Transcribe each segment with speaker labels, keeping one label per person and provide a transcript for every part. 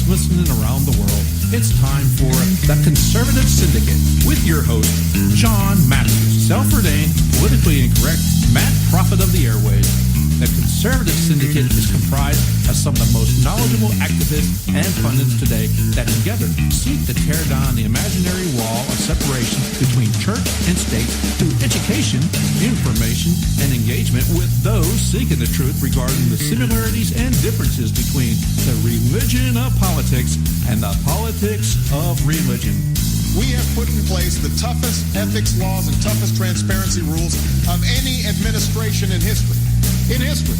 Speaker 1: folks listening around the world. It's time for the Conservative Syndicate with your host, John Matthews, self-ordained, politically incorrect, mad prophet of the airwaves. The Conservative Syndicate is comprised of some of the most knowledgeable activists and pundits today that together seek to tear down the imaginary wall of separation between church and state through education, information, and engagement with those seeking the truth regarding the similarities and differences between the religion of politics and the politics of religion.
Speaker 2: We have put in place the toughest ethics laws and toughest transparency rules of any administration in history. In history.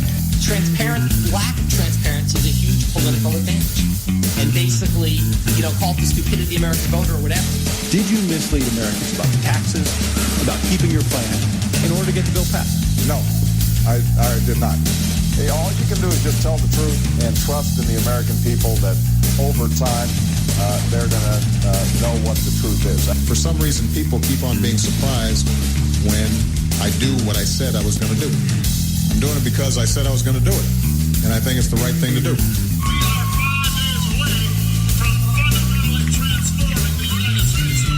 Speaker 3: Lack of transparency is a huge political advantage. And basically, call it the stupidity of the American voter or whatever.
Speaker 4: Did you mislead Americans about taxes, about keeping your plan, in order to get the bill passed?
Speaker 2: No, I did not. All you can do is just tell the truth and trust in the American people that over time, they're going to know what the truth is. For some reason, people keep on being surprised when I do what I said I was going to do. I'm doing it because I said I was going to do it, and I think it's the right thing to do.
Speaker 5: We are 5 years away from fundamentally transforming the United States.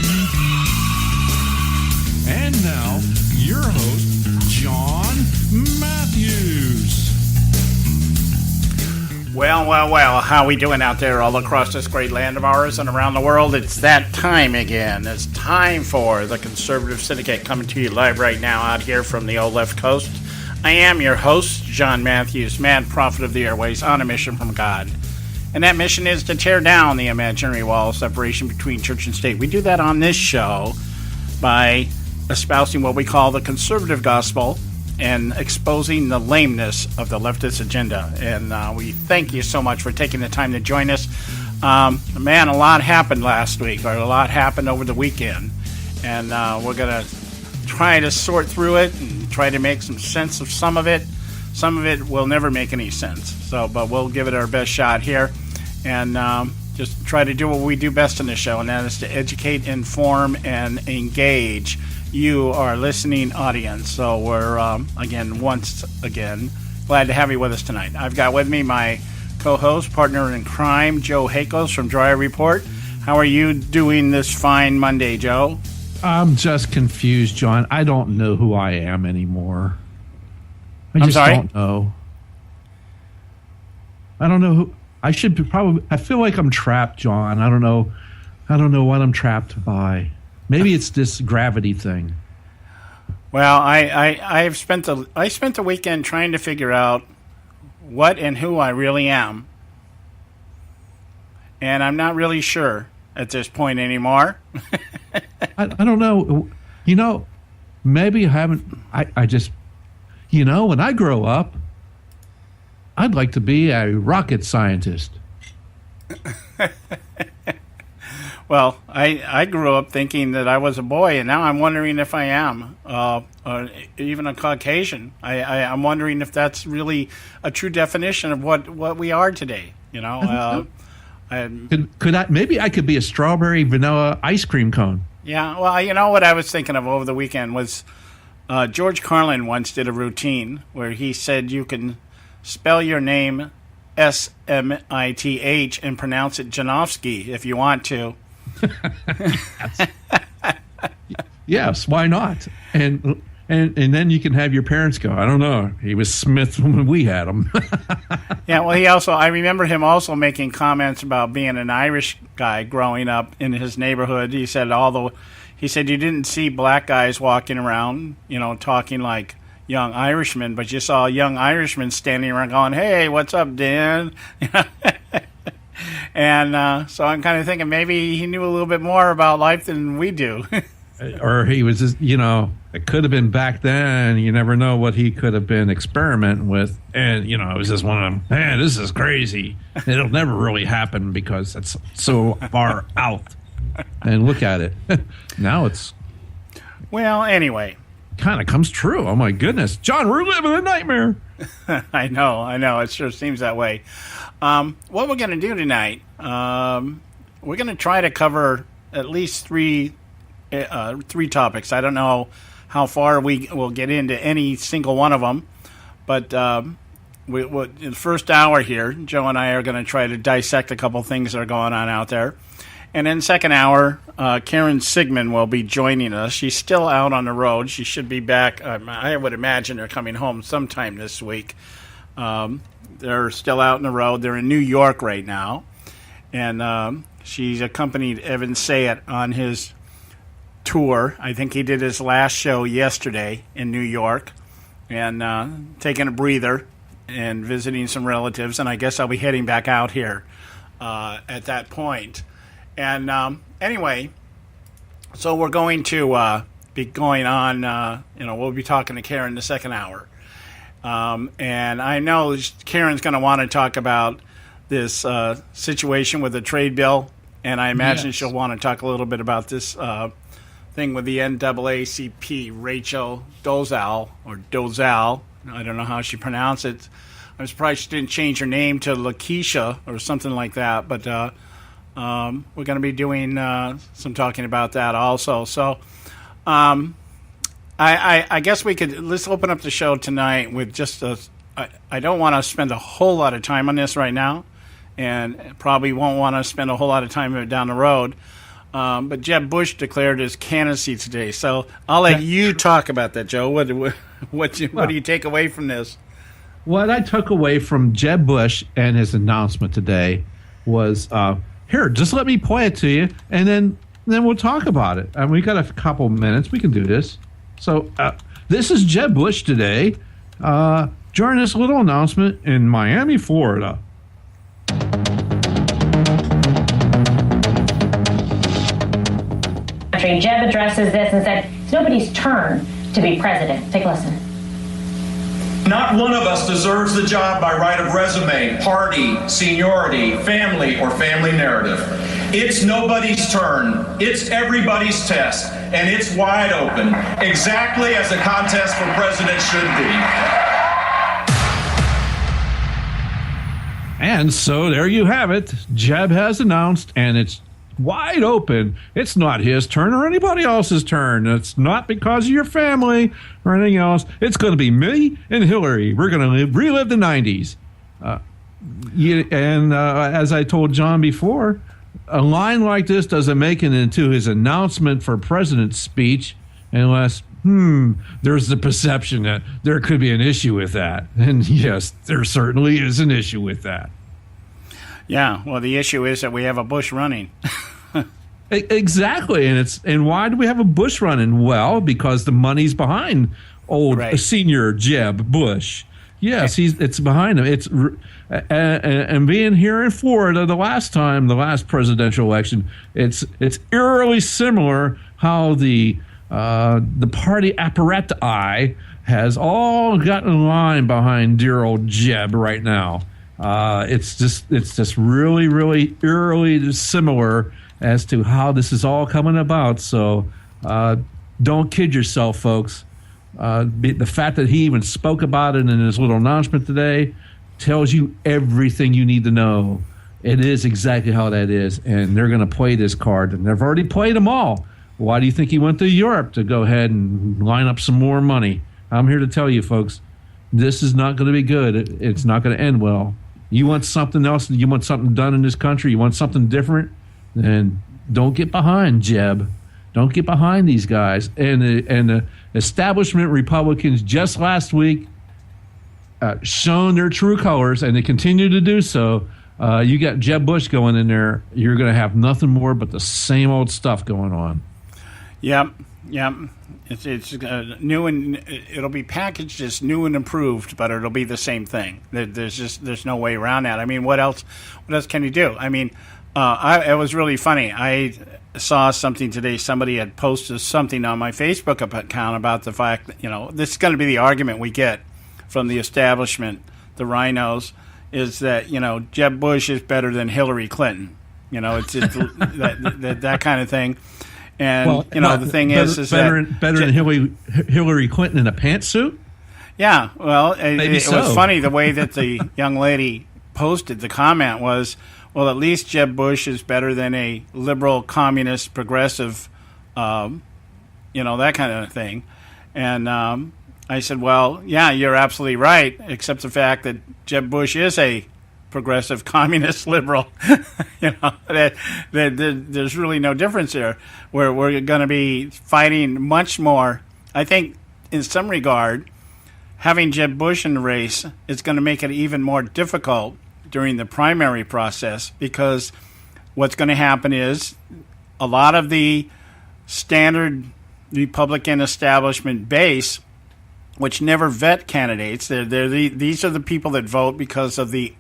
Speaker 1: And now, your host, John Matthews.
Speaker 6: Well, how we doing out there all across this great land of ours and around the world? It's that time again. It's time for the Conservative Syndicate coming to you live right now out here from the old left coast. I am your host, John Matthews, mad prophet of the airways, on a mission from God. And that mission is to tear down the imaginary wall of separation between church and state. We do that on this show by espousing what we call the conservative gospel and exposing the lameness of the leftist agenda. And we thank you so much for taking the time to join us. Man, a lot happened last week, or a lot happened over the weekend. And we're going to try to sort through it and try to make some sense of some of it. Some of it will never make any sense. But we'll give it our best shot here and just try to do what we do best in this show, and that is to educate, inform, and engage you, our listening audience. So we're, once again, glad to have you with us tonight. I've got with me my co-host, partner in crime, Joe Hakos from Dryer Report. How are you doing this fine Monday, Joe?
Speaker 1: I'm just confused, John. I don't know who I am anymore.
Speaker 6: I'm sorry?
Speaker 1: Don't know. I don't know who I should be. Probably. I feel like I'm trapped, John. I don't know what I'm trapped by. Maybe it's this gravity thing.
Speaker 6: Well, I spent the weekend trying to figure out what and who I really am, and I'm not really sure at this point anymore.
Speaker 1: I don't know. Maybe I haven't. I just, when I grow up, I'd like to be a rocket scientist.
Speaker 6: Well, I grew up thinking that I was a boy, and now I'm wondering if I am, even a Caucasian. I'm wondering if that's really a true definition of what we are today.
Speaker 1: Could I? Maybe I could be a strawberry vanilla ice cream cone.
Speaker 6: Yeah, well, what I was thinking of over the weekend was George Carlin once did a routine where he said you can spell your name Smith and pronounce it Janowski if you want to.
Speaker 1: Yes, why not? And then you can have your parents go, I don't know, he was Smith when we had him.
Speaker 6: Yeah, well, I remember him also making comments about being an Irish guy growing up in his neighborhood. He said you didn't see black guys walking around, talking like young Irishmen, but you saw young Irishmen standing around going, "Hey, what's up, Dan?" And so I'm kind of thinking maybe he knew a little bit more about life than we do.
Speaker 1: Or he was just, it could have been back then. You never know what he could have been experimenting with. And, it was just one of them, man, this is crazy. It'll never really happen because it's so far out. And look at it. Now it's...
Speaker 6: Well, anyway.
Speaker 1: Kind of comes true. Oh, my goodness. John, we're living a nightmare.
Speaker 6: I know. It sure seems that way. What we're going to do tonight, we're going to try to cover at least three topics. I don't know how far we will get into any single one of them, but in the first hour here, Joe and I are going to try to dissect a couple things that are going on out there. And in the second hour, Karen Sigmund will be joining us. She's still out on the road. She should be back. I would imagine they're coming home sometime this week. They're still out on the road. They're in New York right now. And she's accompanied Evan Sayet on his tour. I think he did his last show yesterday in New York. And taking a breather and visiting some relatives. And I guess I'll be heading back out here at that point. And anyway, so we're going to be going on, we'll be talking to Karen in the second hour. And I know Karen's going to want to talk about this situation with the trade bill. And I imagine she'll want to talk a little bit about this thing with the NAACP, Rachel Dolezal, or Dolezal. I don't know how she pronounced it. I'm surprised she didn't change her name to Lakeisha or something like that. But we're going to be doing some talking about that also. So I guess let's open up the show tonight with just I don't want to spend a whole lot of time on this right now, and probably won't want to spend a whole lot of time down the road. But Jeb Bush declared his candidacy today. So I'll let you talk about that, Joe. What do you take away from this?
Speaker 7: What I took away from Jeb Bush and his announcement today was, here, just let me play it to you, and then we'll talk about it. We got a couple minutes. We can do this. So this is Jeb Bush today during this little announcement in Miami, Florida.
Speaker 8: Jeb addresses this and said, it's nobody's turn to be president. Take a listen.
Speaker 9: Not one of us deserves the job by right of resume, party, seniority, family, or family narrative. It's nobody's turn. It's everybody's test, and it's wide open, exactly as a contest for president should be.
Speaker 7: And so there you have it. Jeb has announced, and it's wide open. It's not his turn or anybody else's turn. It's not because of your family or anything else. It's going to be me and Hillary. We're going to relive the 90s. As I told John before, a line like this doesn't make it into his announcement for president's speech unless, there's the perception that there could be an issue with that. And yes, there certainly is an issue with that.
Speaker 6: Yeah, well, the issue is that we have a Bush running.
Speaker 7: Exactly, and why do we have a Bush running? Well, because the money's behind old senior Jeb Bush. Yes, it's behind him. It's and being here in Florida the last presidential election, it's eerily similar how the party apparatus has all gotten in line behind dear old Jeb right now. It's just really, really eerily similar as to how this is all coming about. So don't kid yourself, folks. The fact that he even spoke about it in his little announcement today tells you everything you need to know. It is exactly how that is, and they're going to play this card, and they've already played them all. Why do you think he went to Europe to go ahead and line up some more money? I'm here to tell you, folks, this is not going to be good. It's not going to end well. You want something else? You want something done in this country? You want something different? Then don't get behind Jeb. Don't get behind these guys. And the establishment Republicans just last week shown their true colors, and they continue to do so. You got Jeb Bush going in there. You're going to have nothing more but the same old stuff going on.
Speaker 6: Yep. It's new, and it'll be packaged as new and improved, but it'll be the same thing. There's no way around that. I mean, what else can you do? I mean, it was really funny. I saw something today. Somebody had posted something on my Facebook account about the fact that, this is going to be the argument we get from the establishment, the RINOS, is that, Jeb Bush is better than Hillary Clinton. It's that kind of thing. And, the thing is
Speaker 7: better than Hillary Clinton in a pantsuit?
Speaker 6: Yeah, well, it was funny the way that the young lady posted. The comment was, well, at least Jeb Bush is better than a liberal, communist, progressive, that kind of thing. And I said, well, yeah, you're absolutely right, except the fact that Jeb Bush is a progressive communist liberal. There's really no difference there. We're going to be fighting much more. I think in some regard, having Jeb Bush in the race is going to make it even more difficult during the primary process, because what's going to happen is a lot of the standard Republican establishment base, which never vet candidates, these are the people that vote because of the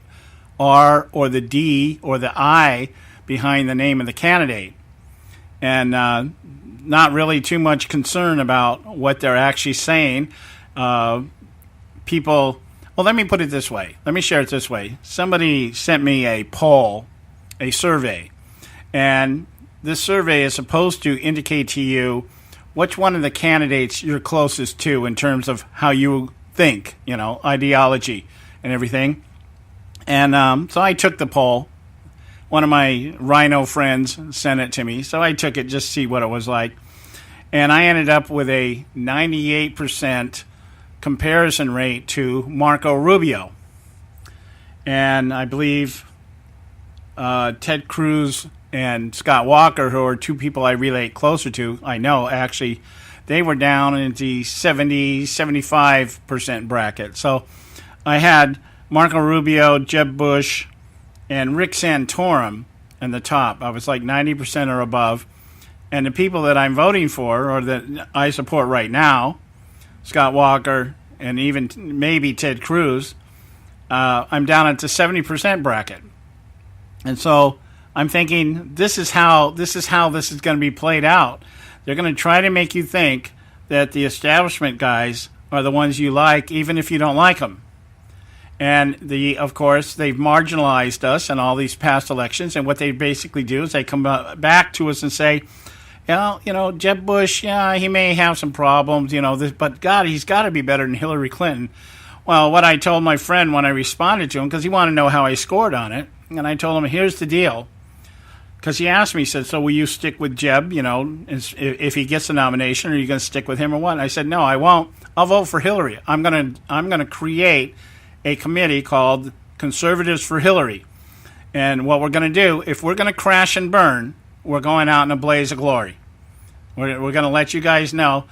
Speaker 6: R or the D or the I behind the name of the candidate, and not really too much concern about what they're actually saying. People, well, let me put it this way. Let me share it this way. Somebody sent me a poll, a survey, and this survey is supposed to indicate to you which one of the candidates you're closest to in terms of how you think, ideology and everything. And so I took the poll. One of my Rhino friends sent it to me, so I took it just to see what it was like. And I ended up with a 98% comparison rate to Marco Rubio. And I believe Ted Cruz and Scott Walker, who are two people I relate closer to, I know actually, they were down in the 70-75% bracket. So I had Marco Rubio, Jeb Bush, and Rick Santorum in the top. I was like 90% or above. And the people that I'm voting for, or that I support right now, Scott Walker and even maybe Ted Cruz, I'm down at the 70% bracket. And so I'm thinking this is how this is going to be played out. They're going to try to make you think that the establishment guys are the ones you like, even if you don't like them. And of course, they've marginalized us in all these past elections. And what they basically do is they come back to us and say, Jeb Bush, yeah, he may have some problems, but God, he's got to be better than Hillary Clinton. Well, what I told my friend when I responded to him, because he wanted to know how I scored on it, and I told him, here's the deal. Because he asked me, he said, so will you stick with Jeb, if he gets the nomination, or are you going to stick with him or what? And I said, no, I won't. I'll vote for Hillary. I'm going to create a committee called Conservatives for Hillary. And what we're going to do, if we're going to crash and burn, we're going out in a blaze of glory. We're going to let you guys know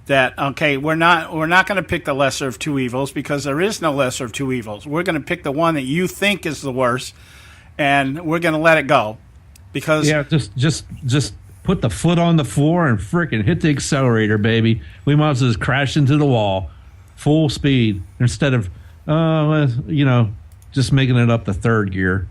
Speaker 6: that, okay, we're not going to pick the lesser of two evils, because there is no lesser of two evils. We're going to pick the one that you think is the worst, and we're going to let it go. Because
Speaker 7: just put the foot on the floor and frickin' hit the accelerator, baby. We might as well just crash into the wall, full speed, instead of just making it up to third gear.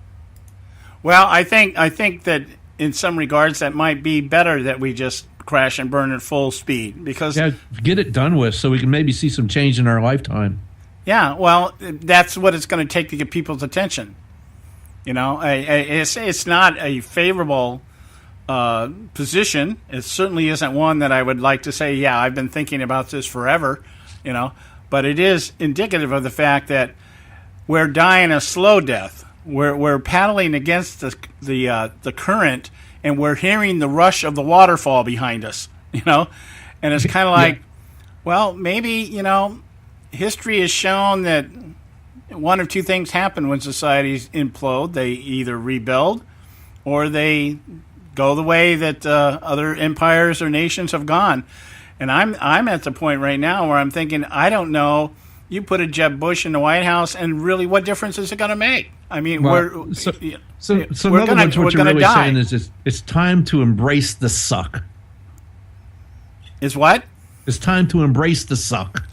Speaker 6: Well, I think that in some regards that might be better that we just crash and burn at full speed, because
Speaker 7: get it done with, so we can maybe see some change in our lifetime.
Speaker 6: Yeah, well, that's what it's going to take to get people's attention. It's not a favorable position. It certainly isn't one that I would like to say, yeah, I've been thinking about this forever, But it is indicative of the fact that we're dying a slow death. We're paddling against the current, and we're hearing the rush of the waterfall behind us, And it's kind of like, well, maybe, history has shown that one of two things happen when societies implode. They either rebuild, or they go the way that other empires or nations have gone. And I'm at the point right now where I'm thinking, I don't know. You put a Jeb Bush in the White House, and really, what difference is it going to make? I mean,
Speaker 7: we're really saying is it's time to embrace the suck.
Speaker 6: Is what?
Speaker 7: It's time to embrace the suck.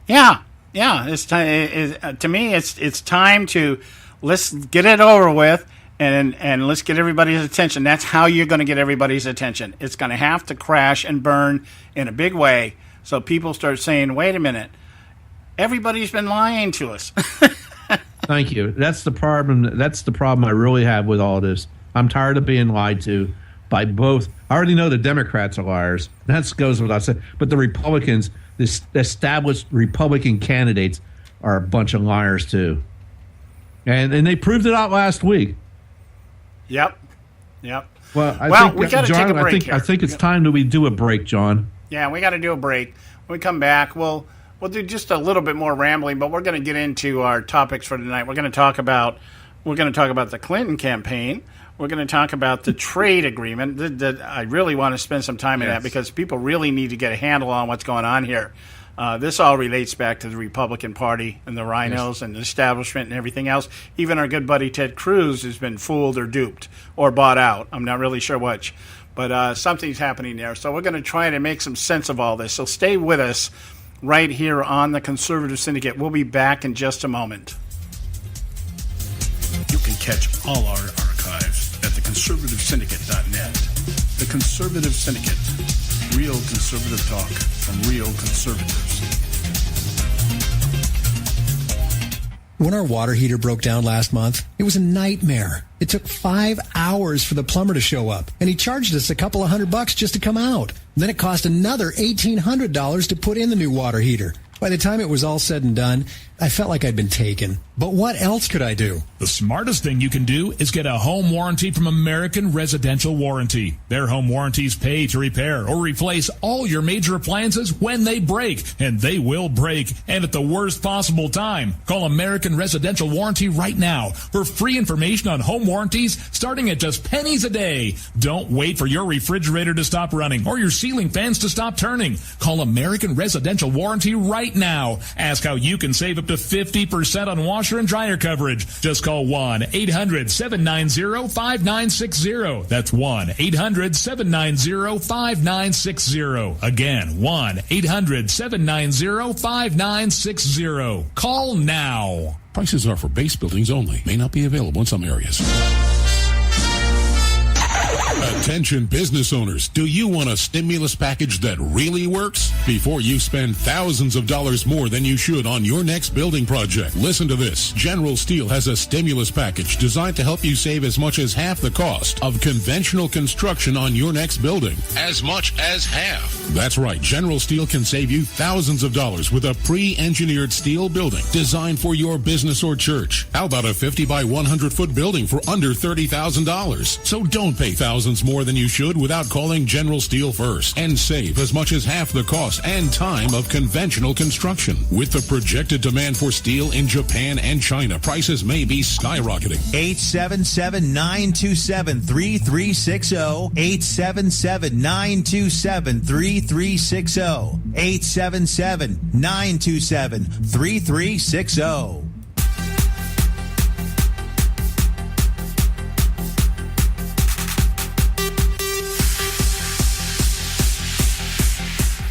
Speaker 6: Yeah. It's time. To me, it's time to let's get it over with, and let's get everybody's attention. That's how you're going to get everybody's attention. It's going to have to crash and burn in a big way, so people start saying, "Wait a minute, everybody's been lying to us."
Speaker 7: Thank you. That's the problem. That's the problem I really have with all this. I'm tired of being lied to by both. I already know the Democrats are liars. That goes without saying. But the Republicans, the established Republican candidates, are a bunch of liars too. And they proved it out last week.
Speaker 6: Yep.
Speaker 7: Well,
Speaker 6: we got to take a break here.
Speaker 7: I think it's time that we do a break, John.
Speaker 6: Yeah, we got to do a break. When we come back, we'll We'll do just a little bit more rambling, but we're going to get into our topics for tonight. We're going to talk about the Clinton campaign. We're going to talk about the trade agreement. I really want to spend some time in that because people really need to get a handle on what's going on here. This all relates back to the Republican Party and the RINOS and the establishment and everything else. Even our good buddy Ted Cruz has been fooled or duped or bought out. I'm not really sure which. But something's happening there. So we're going to try to make some sense of all this. So stay with us right here on the Conservative Syndicate. We'll be back in just a moment.
Speaker 1: You can catch all our archives at theconservativesyndicate.net. The Conservative Syndicate. Real conservative talk from real conservatives.
Speaker 10: When our water heater broke down last month, it was a nightmare. It took 5 hours for the plumber to show up, and he charged us a couple of $100 just to come out. Then it cost another $1,800 to put in the new water heater. By the time it was all said and done, I felt like I'd been taken. But what else could I do?
Speaker 11: The smartest thing you can do is get a home warranty from American Residential Warranty. Their home warranties pay to repair or replace all your major appliances when they break, and they will break, and at the worst possible time. Call American Residential Warranty right now for free information on home warranties starting at just pennies a day. Don't wait for your refrigerator to stop running or your ceiling fans to stop turning. Call American Residential Warranty right now. Ask how you can save up to 50% on washer and dryer coverage. Just call 1-800-790-5960. That's 1-800-790-5960. Again, 1-800-790-5960. Call now.
Speaker 12: Prices are for base buildings only. May not be available in some areas. Attention business owners, do you want a stimulus package that really works? Before you spend thousands of dollars more than you should on your next building project, listen to this. General Steel has a stimulus package designed to help you save as much as half the cost of conventional construction on your next building. As much as half. That's right, General Steel can save you thousands of dollars with a pre-engineered steel building designed for your business or church. How about a 50 by 100 foot building for under $30,000? So don't pay thousands more than you should without calling General Steel first and save as much as half the cost and time of conventional construction. With the projected demand for steel in Japan and China, prices may be skyrocketing.
Speaker 13: 877-927-3360. 877-927-3360. 877-927-3360.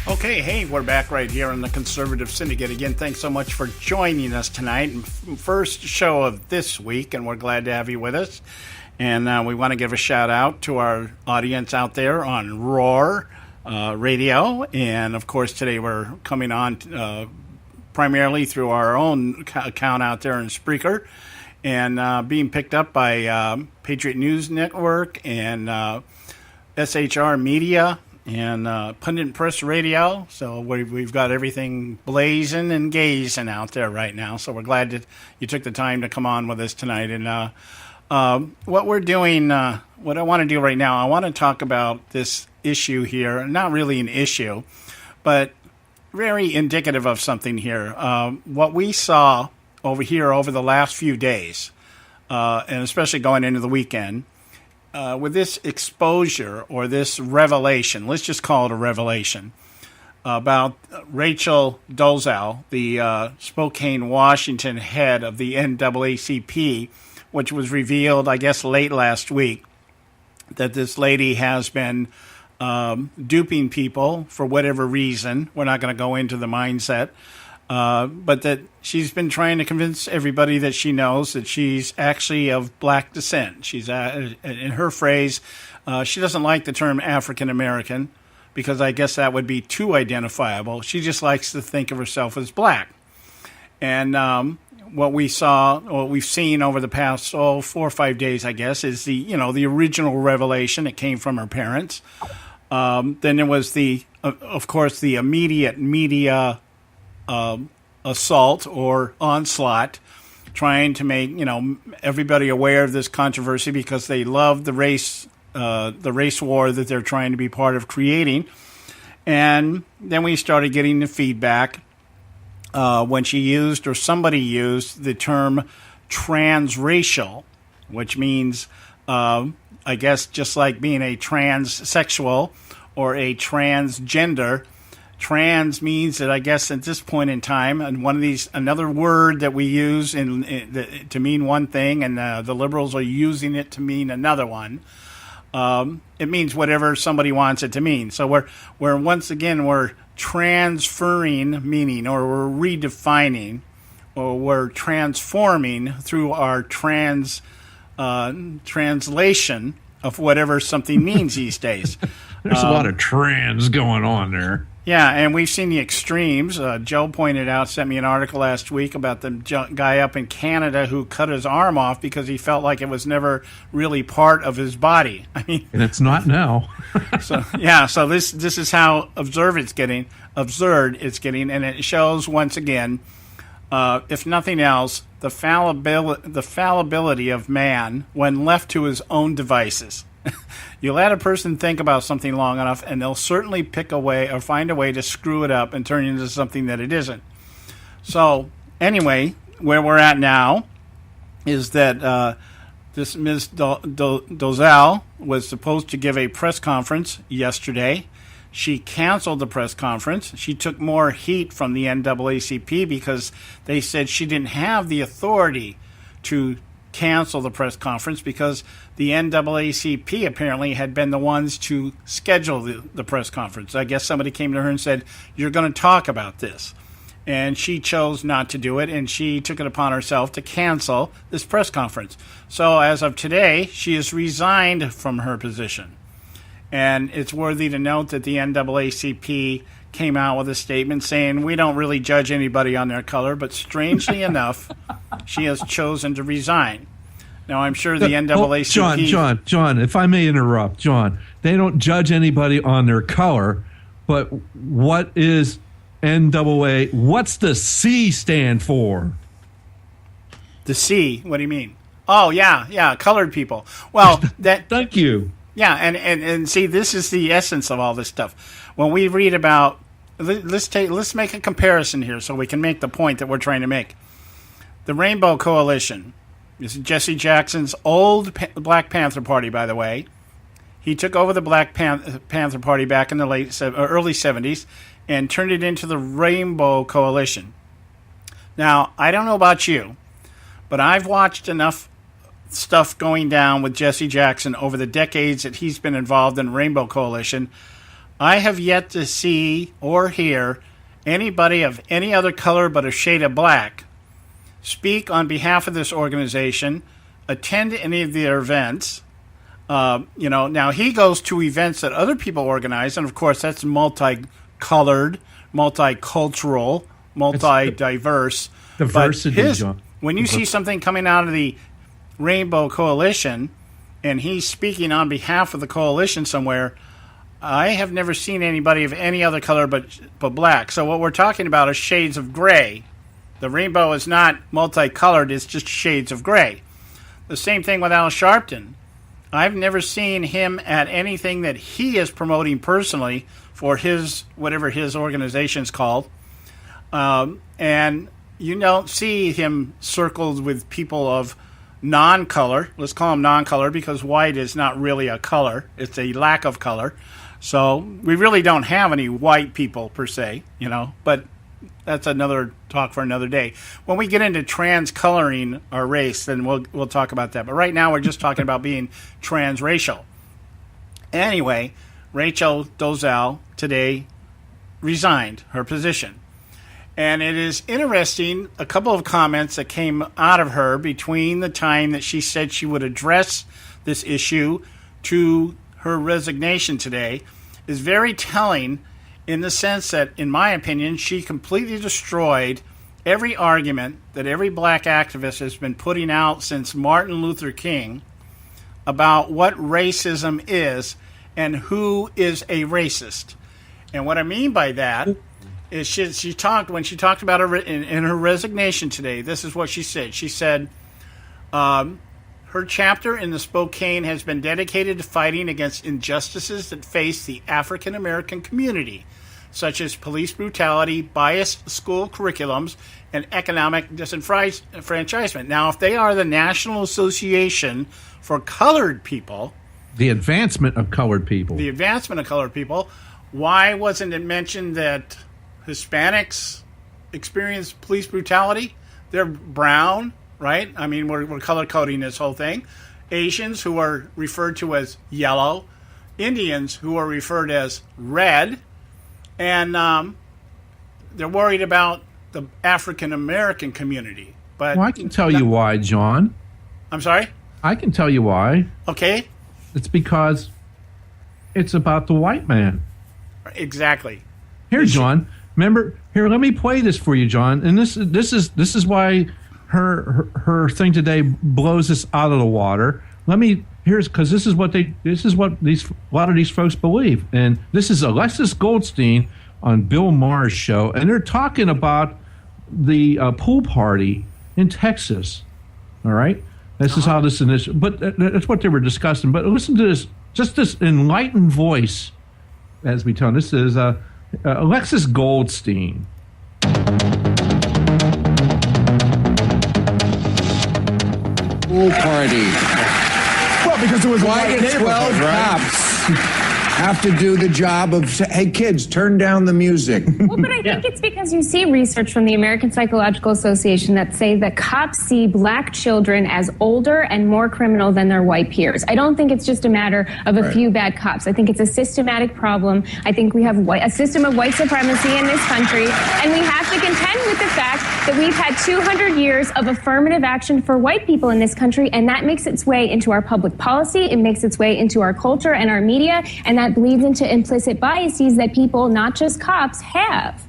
Speaker 6: Okay, hey, we're back right here on the Conservative Syndicate. Again, thanks so much for joining us tonight. First show of this week, and we're glad to have you with us. And we want to give a shout out to our audience out there on Roar Radio. And, of course, today we're coming on primarily through our own account out there in Spreaker and being picked up by Patriot News Network and SHR Media and Pundit Press Radio. So we've got everything blazing and gazing out there right now. So we're glad that you took the time to come on with us tonight. And what we're doing, what I want to do right now, I want to talk about this issue here. Not really an issue, but very indicative of something here. What we saw over here over the last few days, and especially going into the weekend, with this exposure or this revelation, let's just call it a revelation, about Rachel Dolezal, the Spokane, Washington head of the NAACP, which was revealed, I guess, late last week, that this lady has been duping people for whatever reason. We're not going to go into the mindset. But that she's been trying to convince everybody that she knows that she's actually of black descent. She's, in her phrase, she doesn't like the term African American because I guess that would be too identifiable. She just likes to think of herself as black. And what we've seen over the past 4 or 5 days, I guess, is the original revelation. It came from her parents. Then there was of course, the immediate media assault or onslaught, trying to make everybody aware of this controversy because they love the race war that they're trying to be part of creating. And then we started getting the feedback when she used, or somebody used, the term transracial, which means, I guess, just like being a transsexual or a transgender. Trans means that, I guess, at this point in time, and another word that we use to mean one thing, and the liberals are using it to mean another one. It means whatever somebody wants it to mean. So we're once again, we're transferring meaning, or we're redefining, or we're transforming through our translation of whatever something means these days.
Speaker 7: There's a lot of trans going on there.
Speaker 6: Yeah, and we've seen the extremes. Joe pointed out, sent me an article last week about the guy up in Canada who cut his arm off because he felt like it was never really part of his body. I mean,
Speaker 7: and it's not now.
Speaker 6: So this is how absurd it's getting, and it shows once again, if nothing else, the fallibility of man when left to his own devices. You let a person think about something long enough, and they'll certainly pick a way or find a way to screw it up and turn it into something that it isn't. So, anyway, where we're at now is that this Ms. Dozal was supposed to give a press conference yesterday. She canceled the press conference. She took more heat from the NAACP because they said she didn't have the authority to cancel the press conference, because the NAACP apparently had been the ones to schedule the press conference. I guess somebody came to her and said, "You're going to talk about this." And she chose not to do it, and she took it upon herself to cancel this press conference. So as of today, she has resigned from her position. And it's worthy to note that the NAACP came out with a statement saying, "We don't really judge anybody on their color," but strangely enough, she has chosen to resign. Now, I'm sure the NAACP...
Speaker 7: John, if I may interrupt, John, they don't judge anybody on their color, but what is NAA? What's the C stand for?
Speaker 6: The C? What do you mean? Oh, yeah, colored people. Well, that...
Speaker 7: Thank you.
Speaker 6: Yeah, and see, this is the essence of all this stuff. When we read about, let's make a comparison here so we can make the point that we're trying to make. The Rainbow Coalition. This is Jesse Jackson's old Black Panther Party, by the way. He took over the Black Panther Party back in the early 70s and turned it into the Rainbow Coalition. Now, I don't know about you, but I've watched enough stuff going down with Jesse Jackson over the decades that he's been involved in Rainbow Coalition. I have yet to see or hear anybody of any other color but a shade of black speak on behalf of this organization, attend any of their events. Now he goes to events that other people organize, and of course that's multicolored, multicultural, multi-diverse.
Speaker 7: Diversity, John.
Speaker 6: When you see something coming out of the Rainbow Coalition, and he's speaking on behalf of the coalition somewhere, I have never seen anybody of any other color but black. So what we're talking about is shades of gray. The rainbow is not multicolored, it's just shades of gray. The same thing with Al Sharpton. I've never seen him at anything that he is promoting personally for his, whatever his organization's called. And you don't see him circled with people of non-color. Let's call them non-color because white is not really a color. It's a lack of color. So we really don't have any white people per se, but that's another talk for another day. When we get into trans-coloring our race, then we'll talk about that. But right now we're just talking about being transracial. Anyway, Rachel Dolezal today resigned her position. And it is interesting, a couple of comments that came out of her between the time that she said she would address this issue to her resignation today is very telling in the sense that, in my opinion, she completely destroyed every argument that every black activist has been putting out since Martin Luther King about what racism is and who is a racist. And what I mean by that is she talked about her in her resignation today. This is what she said. She said, her chapter in the Spokane has been dedicated to fighting against injustices that face the African American community. such as police brutality, biased school curriculums, and economic disenfranchisement. Now, if they are the National Association for Colored People,
Speaker 7: the advancement of colored people,
Speaker 6: why wasn't it mentioned that Hispanics experience police brutality? They're brown, right? I mean, we're color coding this whole thing. Asians, who are referred to as yellow, Indians, who are referred as red, and they're worried about the African American community. But
Speaker 7: I can tell you why, John.
Speaker 6: I'm sorry?
Speaker 7: I can tell you why.
Speaker 6: Okay.
Speaker 7: It's because it's about the white man.
Speaker 6: Exactly.
Speaker 7: Here, John. Remember, here. Let me play this for you, John. And this is why her thing today blows us out of the water. Because this is what a lot of these folks believe. And this is Alexis Goldstein on Bill Maher's show, and they're talking about the pool party in Texas. All right, this is how this initial. But that's what they were discussing. But listen to this, just this enlightened voice as we tell. This is Alexis Goldstein.
Speaker 14: Pool party.
Speaker 15: Well, because it was
Speaker 14: why did 12 cops have to do the job of, hey, kids, turn down the music?
Speaker 16: Well, but I think it's because you see research from the American Psychological Association that say that cops see black children as older and more criminal than their white peers. I don't think it's just a matter of a few bad cops. I think it's a systematic problem. I think we have a system of white supremacy in this country, and we have to contend with the fact that we've had 200 years of affirmative action for white people in this country, and that makes its way into our public policy, it makes its way into our culture and our media, and that bleeds into implicit biases that people, not just cops, have.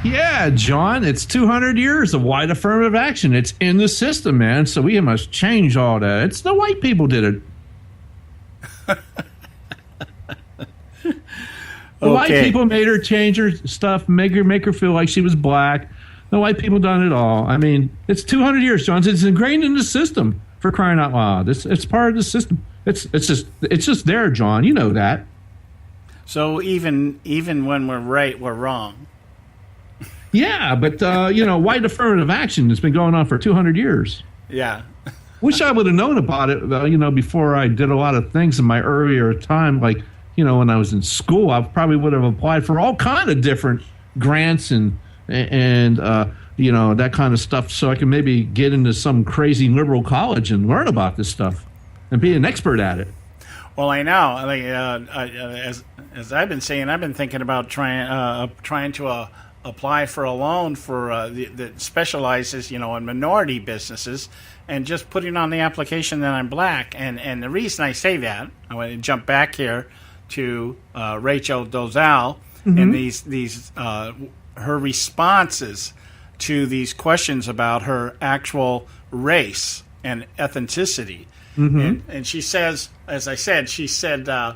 Speaker 7: Yeah, John, it's 200 years of white affirmative action. It's in the system, man, so we must change all that. It's the white people did it. The white people made her change her stuff, make her feel like she was black. The white people done it all. I mean, it's 200 years, John. It's ingrained in the system, for crying out loud. It's part of the system. It's just there, John. You know that.
Speaker 6: So even when we're right, we're wrong.
Speaker 7: Yeah, but white affirmative action has been going on for 200 years.
Speaker 6: Yeah.
Speaker 7: Wish I would have known about it, before I did a lot of things in my earlier time, like. When I was in school, I probably would have applied for all kind of different grants and that kind of stuff, so I can maybe get into some crazy liberal college and learn about this stuff and be an expert at it.
Speaker 6: Well, I know. As I've been saying, I've been thinking about trying to apply for a loan for that specializes, in minority businesses, and just putting on the application that I'm black. And the reason I say that, I want to jump back here to Rachel Dolezal and these her responses to these questions about her actual race and ethnicity. And she says, as I said, the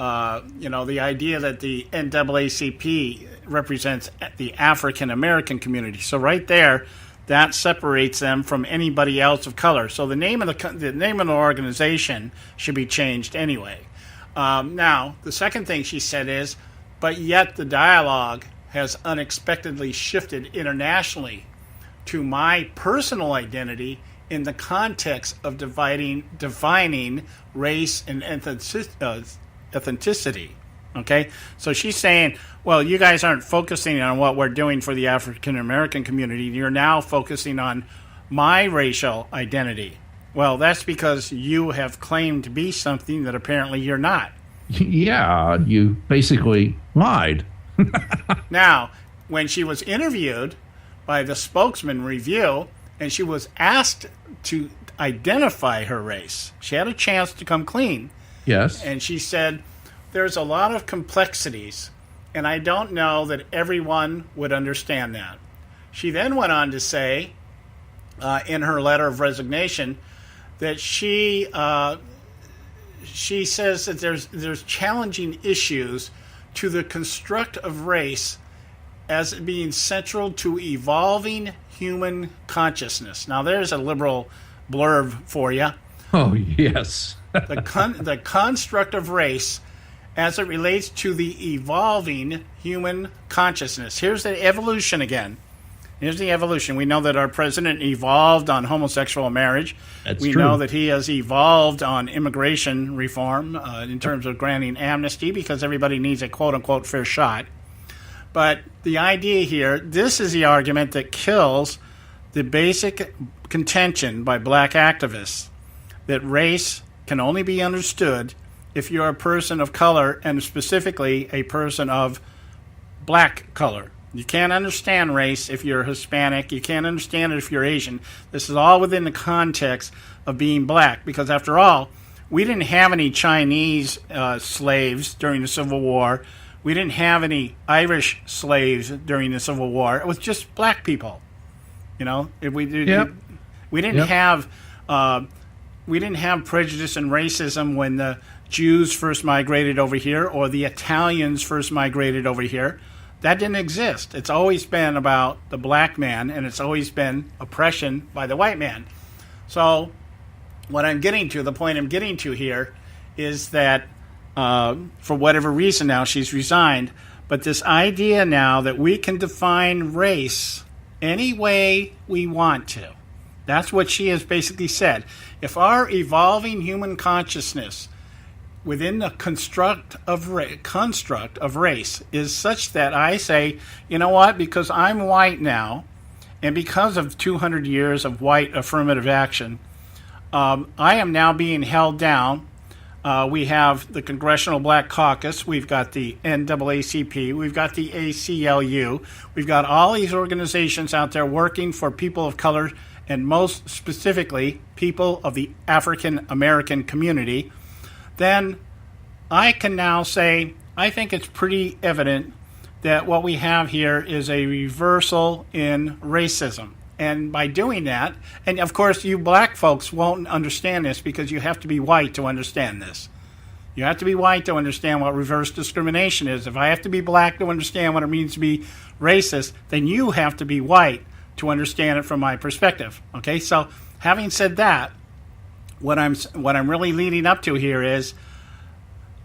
Speaker 6: idea that the NAACP represents the African American community. So right there, that separates them from anybody else of color. So the name of the organization should be changed anyway. Now, the second thing she said is, but yet the dialogue has unexpectedly shifted internationally to my personal identity in the context of defining race and ethnicity. Okay? So she's saying, well, you guys aren't focusing on what we're doing for the African American community. You're now focusing on my racial identity. Well, that's because you have claimed to be something that apparently you're not.
Speaker 7: Yeah, you basically lied.
Speaker 6: Now, when she was interviewed by the Spokesman Review, and she was asked to identify her race, she had a chance to come clean.
Speaker 7: Yes.
Speaker 6: And she said, there's a lot of complexities, and I don't know that everyone would understand that. She then went on to say, in her letter of resignation, that she says that there's challenging issues to the construct of race as being central to evolving human consciousness. Now, there's a liberal blurb for you.
Speaker 7: Oh, yes.
Speaker 6: The construct of race as it relates to the evolving human consciousness. Here's the evolution again. Here's the evolution. We know that our president evolved on homosexual marriage. We know that he has evolved on immigration reform in terms of granting amnesty because everybody needs a quote-unquote fair shot. But the idea here, this is the argument that kills the basic contention by black activists that race can only be understood if you're a person of color and specifically a person of black color. You can't understand race if you're Hispanic. You can't understand it if you're Asian. This is all within the context of being black because, after all, we didn't have any Chinese slaves during the Civil War. We didn't have any Irish slaves during the Civil War. It was just black people. You know, we didn't have prejudice and racism when the Jews first migrated over here or the Italians first migrated over here. That didn't exist. It's always been about the black man, and it's always been oppression by the white man. So what I'm getting to, the point I'm getting to here, is that for whatever reason now she's resigned, but this idea now that we can define race any way we want to. That's what she has basically said. If our evolving human consciousness within the construct of race is such that I say, you know what, because I'm white now, and because of 200 years of white affirmative action, I am now being held down. We have the Congressional Black Caucus, we've got the NAACP, we've got the ACLU, we've got all these organizations out there working for people of color, and most specifically, people of the African American community. Then I can now say, I think it's pretty evident that what we have here is a reversal in racism. And by doing that, and of course you black folks won't understand this because you have to be white to understand this. You have to be white to understand what reverse discrimination is. If I have to be black to understand what it means to be racist, then you have to be white to understand it from my perspective. Okay, so having said that, what I'm really leading up to here is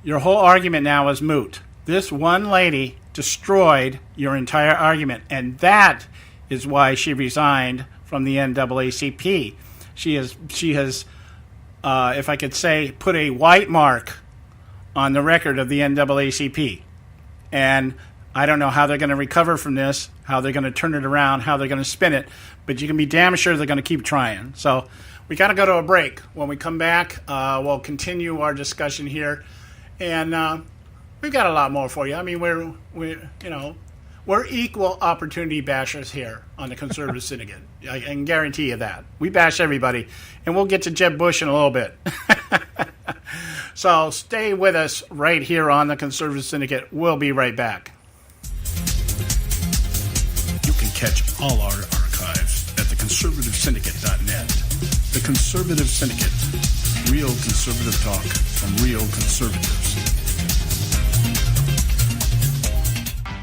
Speaker 6: your whole argument now is moot. This one lady destroyed your entire argument, and that is why she resigned from the NAACP. She has, if I could say, put a white mark on the record of the NAACP. And I don't know how they're going to recover from this, how they're going to turn it around, how they're going to spin it, but you can be damn sure they're going to keep trying. So we got to go to a break. When we come back, we'll continue our discussion here, and we've got a lot more for you. I mean, we're equal opportunity bashers here on the Conservative Syndicate. I can guarantee you that. We bash everybody, and we'll get to Jeb Bush in a little bit. So stay with us right here on the Conservative Syndicate. We'll be right back.
Speaker 1: You can catch all our archives at theconservativesyndicate.net. The Conservative Syndicate. Real conservative talk from real conservatives.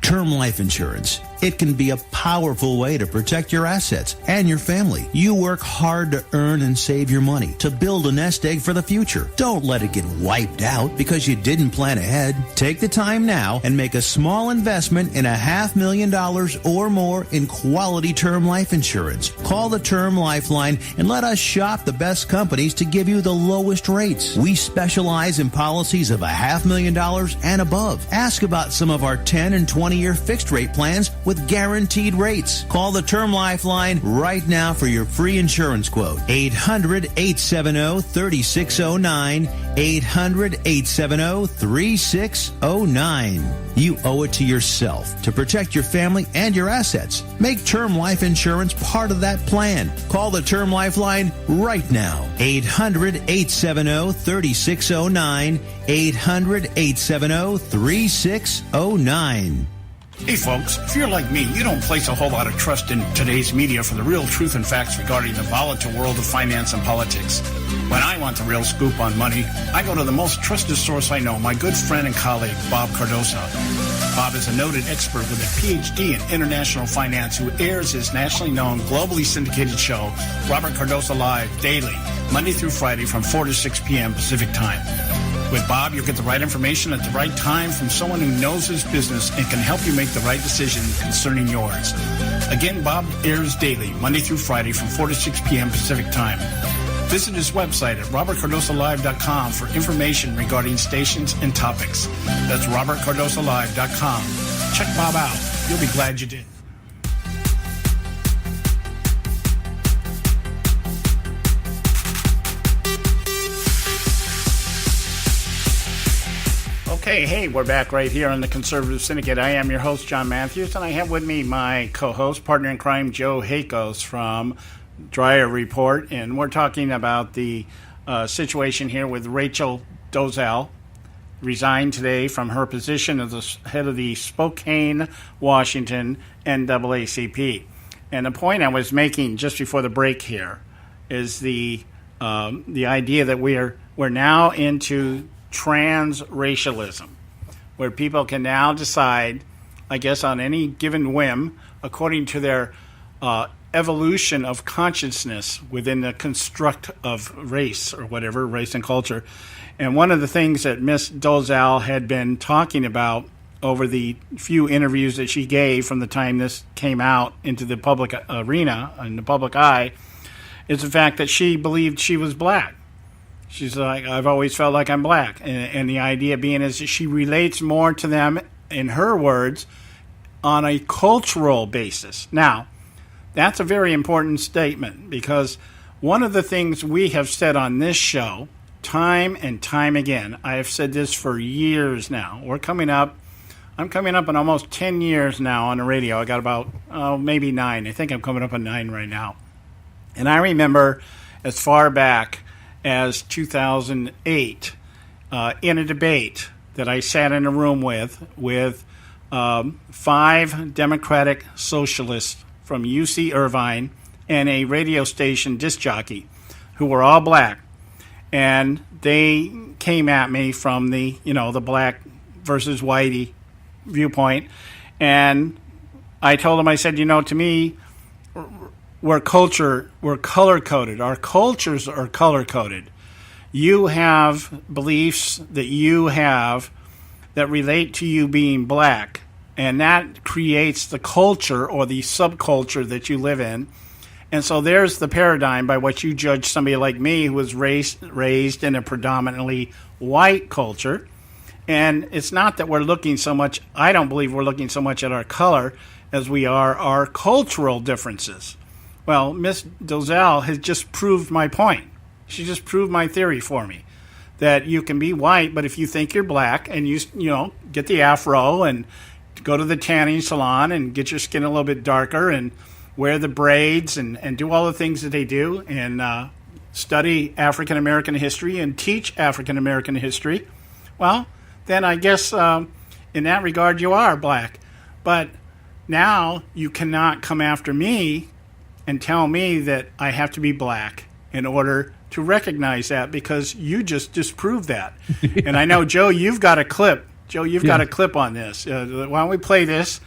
Speaker 13: Term life insurance. It can be a powerful way to protect your assets and your family. You work hard to earn and save your money to build a nest egg for the future. Don't let it get wiped out because you didn't plan ahead. Take the time now and make a small investment in $500,000 or more in quality term life insurance. Call the Term Lifeline and let us shop the best companies to give you the lowest rates. We specialize in policies of $500,000 and above. Ask about some of our 10 and 20-year fixed rate plans with guaranteed rates. Call the Term Lifeline right now for your free insurance quote. 800-870-3609. 800-870-3609. You owe it to yourself to protect your family and your assets. Make term life insurance part of that plan. Call the Term Lifeline right now. 800-870-3609. 800-870-3609.
Speaker 1: Hey folks, if you're like me, you don't place a whole lot of trust in today's media for the real truth and facts regarding the volatile world of finance and politics. When I want the real scoop on money, I go to the most trusted source I know, my good friend and colleague, Bob Cardoso. Bob is a noted expert with a PhD in international finance who airs his nationally known, globally syndicated show, Robert Cardoso Live, daily, Monday through Friday from 4 to 6 p.m. Pacific Time.
Speaker 6: With Bob, you'll get the right information at the right time from someone who knows his business and can help you make the right decision concerning yours. Again, Bob airs daily, Monday through Friday from 4 to 6 p.m. Pacific Time. Visit his website at robertcardosalive.com for information regarding stations and topics. That's robertcardosalive.com. Check Bob out. You'll be glad you did. Okay, hey, we're back right here on the Conservative Syndicate. I am your host, John Matthews, and I have with me my co-host, partner in crime, Joe Hakos from Dreyer Report, and we're talking about the situation here with Rachel Dolezal, resigned today from her position as the head of the Spokane, Washington NAACP. And the point I was making just before the break here is the idea that we're now into transracialism, where people can now decide, I guess, on any given whim, according to their evolution of consciousness within the construct of race or whatever, race and culture. And one of the things that Miss Dolezal had been talking about over the few interviews that she gave from the time this came out into the public arena and the public eye is the fact that she believed she was black. She's like, I've always felt like I'm black. And the idea being is that she relates more to them, in her words, on a cultural basis. Now, that's a very important statement, because one of the things we have said on this show, time and time again, I have said this for years now. I'm coming up on almost 10 years now on the radio. I got about, maybe 9. I think I'm coming up on 9 right now. And I remember as far back as 2008, in a debate that I sat in a room with 5 Democratic socialists from UC Irvine and a radio station disc jockey who were all black. And they came at me from the black versus whitey viewpoint. And I told them, I said, to me, we're color-coded. Our cultures are color-coded. You have beliefs that you have that relate to you being black, and that creates the culture or the subculture that you live in. And so there's the paradigm by which you judge somebody like me who was raised in a predominantly white culture. And it's not that we're looking so much, I don't believe we're looking so much at our color as we are our cultural differences. Well, Miss Dolezal has just proved my point. She just proved my theory for me, that you can be white, but if you think you're black and you get the afro and go to the tanning salon and get your skin a little bit darker and wear the braids and do all the things that they do and study African American history and teach African American history, well, then I guess in that regard you are black. But now you cannot come after me and tell me that I have to be black in order to recognize that, because you just disproved that. And I know, Joe, you've got a clip. Joe, you've got a clip on this. Why don't we play this?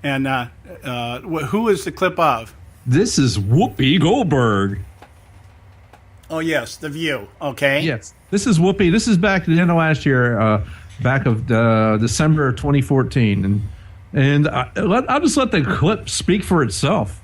Speaker 6: And who is the clip of?
Speaker 7: This is Whoopie Goldberg.
Speaker 6: Oh, yes, The View. Okay.
Speaker 7: Yes. This is Whoopi. This is back at the end of last year, back of December of 2014. And I'll just let the clip speak for itself.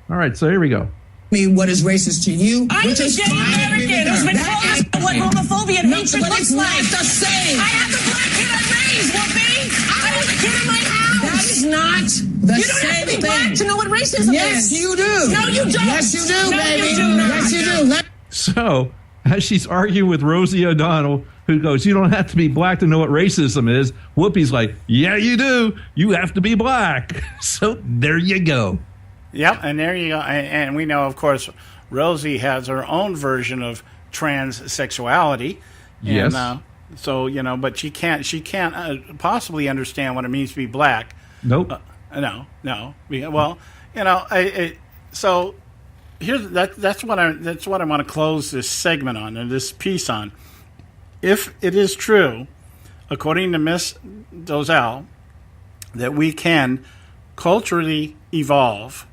Speaker 7: All right, so here we go.
Speaker 17: What is racist to you?
Speaker 18: I'm a gay American who's been told what homophobia and hatred looks like.
Speaker 17: It's not the same.
Speaker 18: I have the black kid I raised, Whoopi. I was a kid in my house.
Speaker 17: That is not the same thing.
Speaker 18: You don't have to be black to know what racism is.
Speaker 17: Yes, you do.
Speaker 18: No, you don't.
Speaker 17: Yes, you do,
Speaker 18: no,
Speaker 17: baby.
Speaker 18: You do not.
Speaker 17: Yes, you do.
Speaker 7: So, as she's arguing with Rosie O'Donnell, who goes, you don't have to be black to know what racism is, Whoopi's like, yeah, you do. You have to be black. So, there you go.
Speaker 6: Yep, and there you go. And we know, of course, Rosie has her own version of transsexuality.
Speaker 7: Yes.
Speaker 6: And, so, but she can't possibly understand what it means to be black.
Speaker 7: Nope.
Speaker 6: No. Well, so here's that's what I want to close this segment on, and this piece on. If it is true, according to Miss Dolezal, that we can culturally evolve,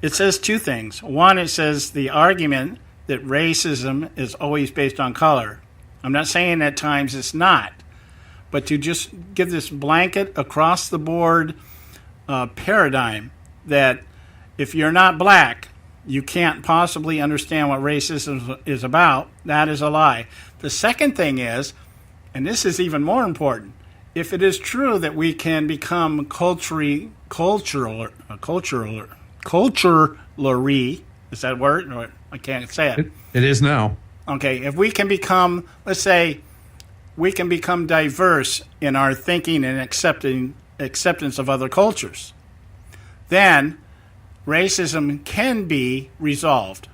Speaker 6: it says 2 things. One, it says the argument that racism is always based on color I'm not saying at times it's not. But to just give this blanket across-the-board paradigm that if you're not black, you can't possibly understand what racism is about, that is a lie. The second thing is, and this is even more important, if it is true that we can become culturally, is that a word? I can't say it.
Speaker 7: It is now.
Speaker 6: Okay, if we can become, let's say, we can become diverse in our thinking and acceptance of other cultures, then racism can be resolved.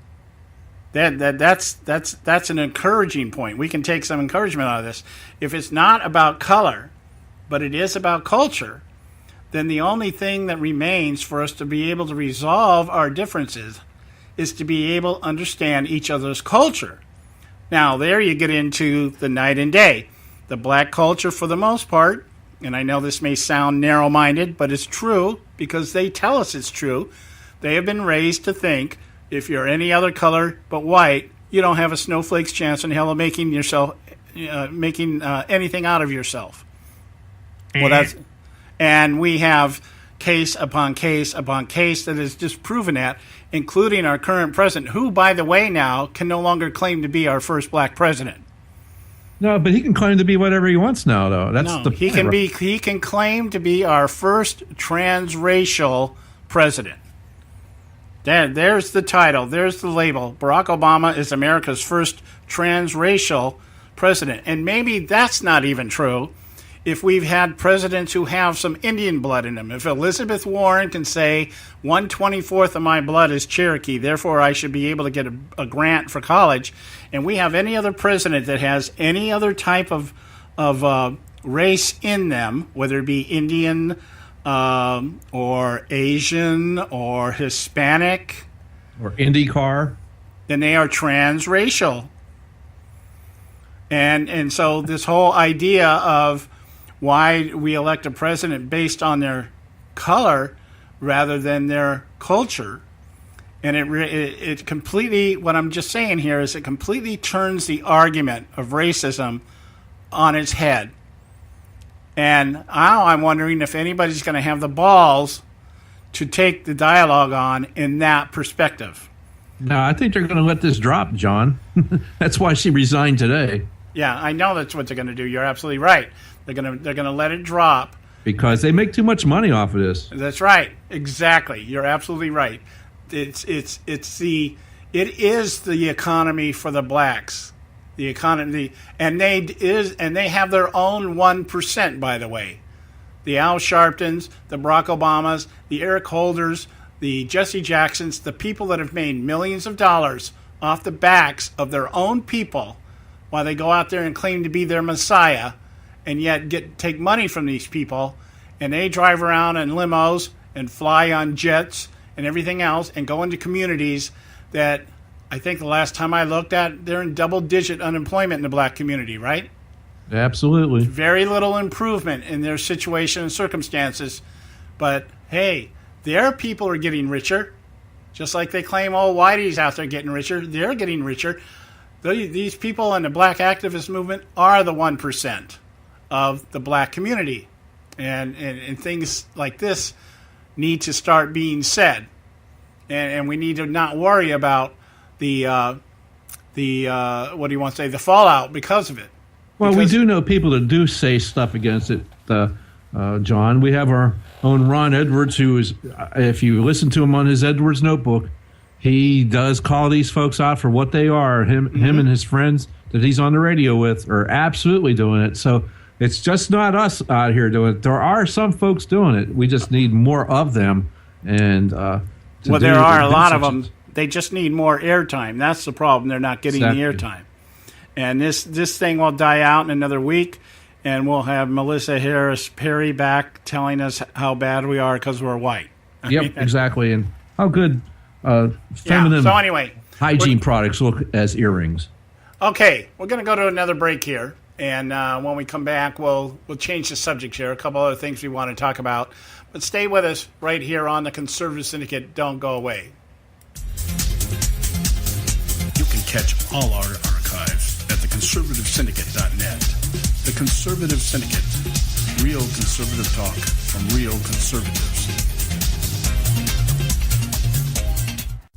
Speaker 6: That's an encouraging point. We can take some encouragement out of this. If it's not about color, but it is about culture, then the only thing that remains for us to be able to resolve our differences is to be able to understand each other's culture. Now, there you get into the night and day. The black culture, for the most part, and I know this may sound narrow-minded, but it's true because they tell us it's true. They have been raised to think if you're any other color but white, you don't have a snowflake's chance in hell of making anything out of yourself. Well, and we have case upon case upon case that has just proven that, including our current president, who, by the way, now can no longer claim to be our first black president.
Speaker 7: No, but he can claim to be whatever he wants now, though.
Speaker 6: He can claim to be our first transracial president. There's the title. There's the label. Barack Obama is America's first transracial president. And maybe that's not even true if we've had presidents who have some Indian blood in them. If Elizabeth Warren can say 1/24 of my blood is Cherokee, therefore I should be able to get a grant for college, and we have any other president that has any other type of race in them, whether it be Indian or Asian or Hispanic
Speaker 7: or IndyCar,
Speaker 6: then they are transracial. And so this whole idea of why we elect a president based on their color rather than their culture, and it completely, what I'm just saying here is it completely turns the argument of racism on its head. And now I'm wondering if anybody's going to have the balls to take the dialogue on in that perspective.
Speaker 7: No, I think they're going to let this drop, John. That's why she resigned today.
Speaker 6: Yeah, I know that's what they're going to do. You're absolutely right. They're going to let it drop
Speaker 7: because they make too much money off of this.
Speaker 6: That's right. Exactly. You're absolutely right. It is the economy for the blacks. The economy, and they have their own 1%, by the way. The Al Sharptons, the Barack Obamas, the Eric Holders, the Jesse Jacksons, the people that have made millions of dollars off the backs of their own people while they go out there and claim to be their messiah and yet take money from these people, and they drive around in limos and fly on jets and everything else and go into communities that I think the last time I looked at, they're in double-digit unemployment in the black community, right?
Speaker 7: Absolutely.
Speaker 6: Very little improvement in their situation and circumstances. But, hey, their people are getting richer. Just like they claim, whitey's out there getting richer. They're getting richer. These people in the black activist movement are the 1% of the black community. And things like this need to start being said. And we need to not worry about the fallout because of it.
Speaker 7: Well, we do know people that do say stuff against it, John. We have our own Ron Edwards, who is, if you listen to him on his Edwards Notebook, he does call these folks out for what they are. Him and his friends that he's on the radio with are absolutely doing it. So it's just not us out here doing it. There are some folks doing it. We just need more of them. And
Speaker 6: there are a lot of them. They just need more airtime. That's the problem. They're not getting the airtime. And this thing will die out in another week, and we'll have Melissa Harris Perry back telling us how bad we are because we're white.
Speaker 7: Yep, exactly. And how good feminine hygiene products look as earrings.
Speaker 6: Okay, we're going to go to another break here. And when we come back, we'll change the subject here. A couple other things we want to talk about. But stay with us right here on the Conservative Syndicate. Don't go away.
Speaker 1: You can catch all our archives at the theconservativesyndicate.net. The Conservative Syndicate. Real conservative talk from real conservatives.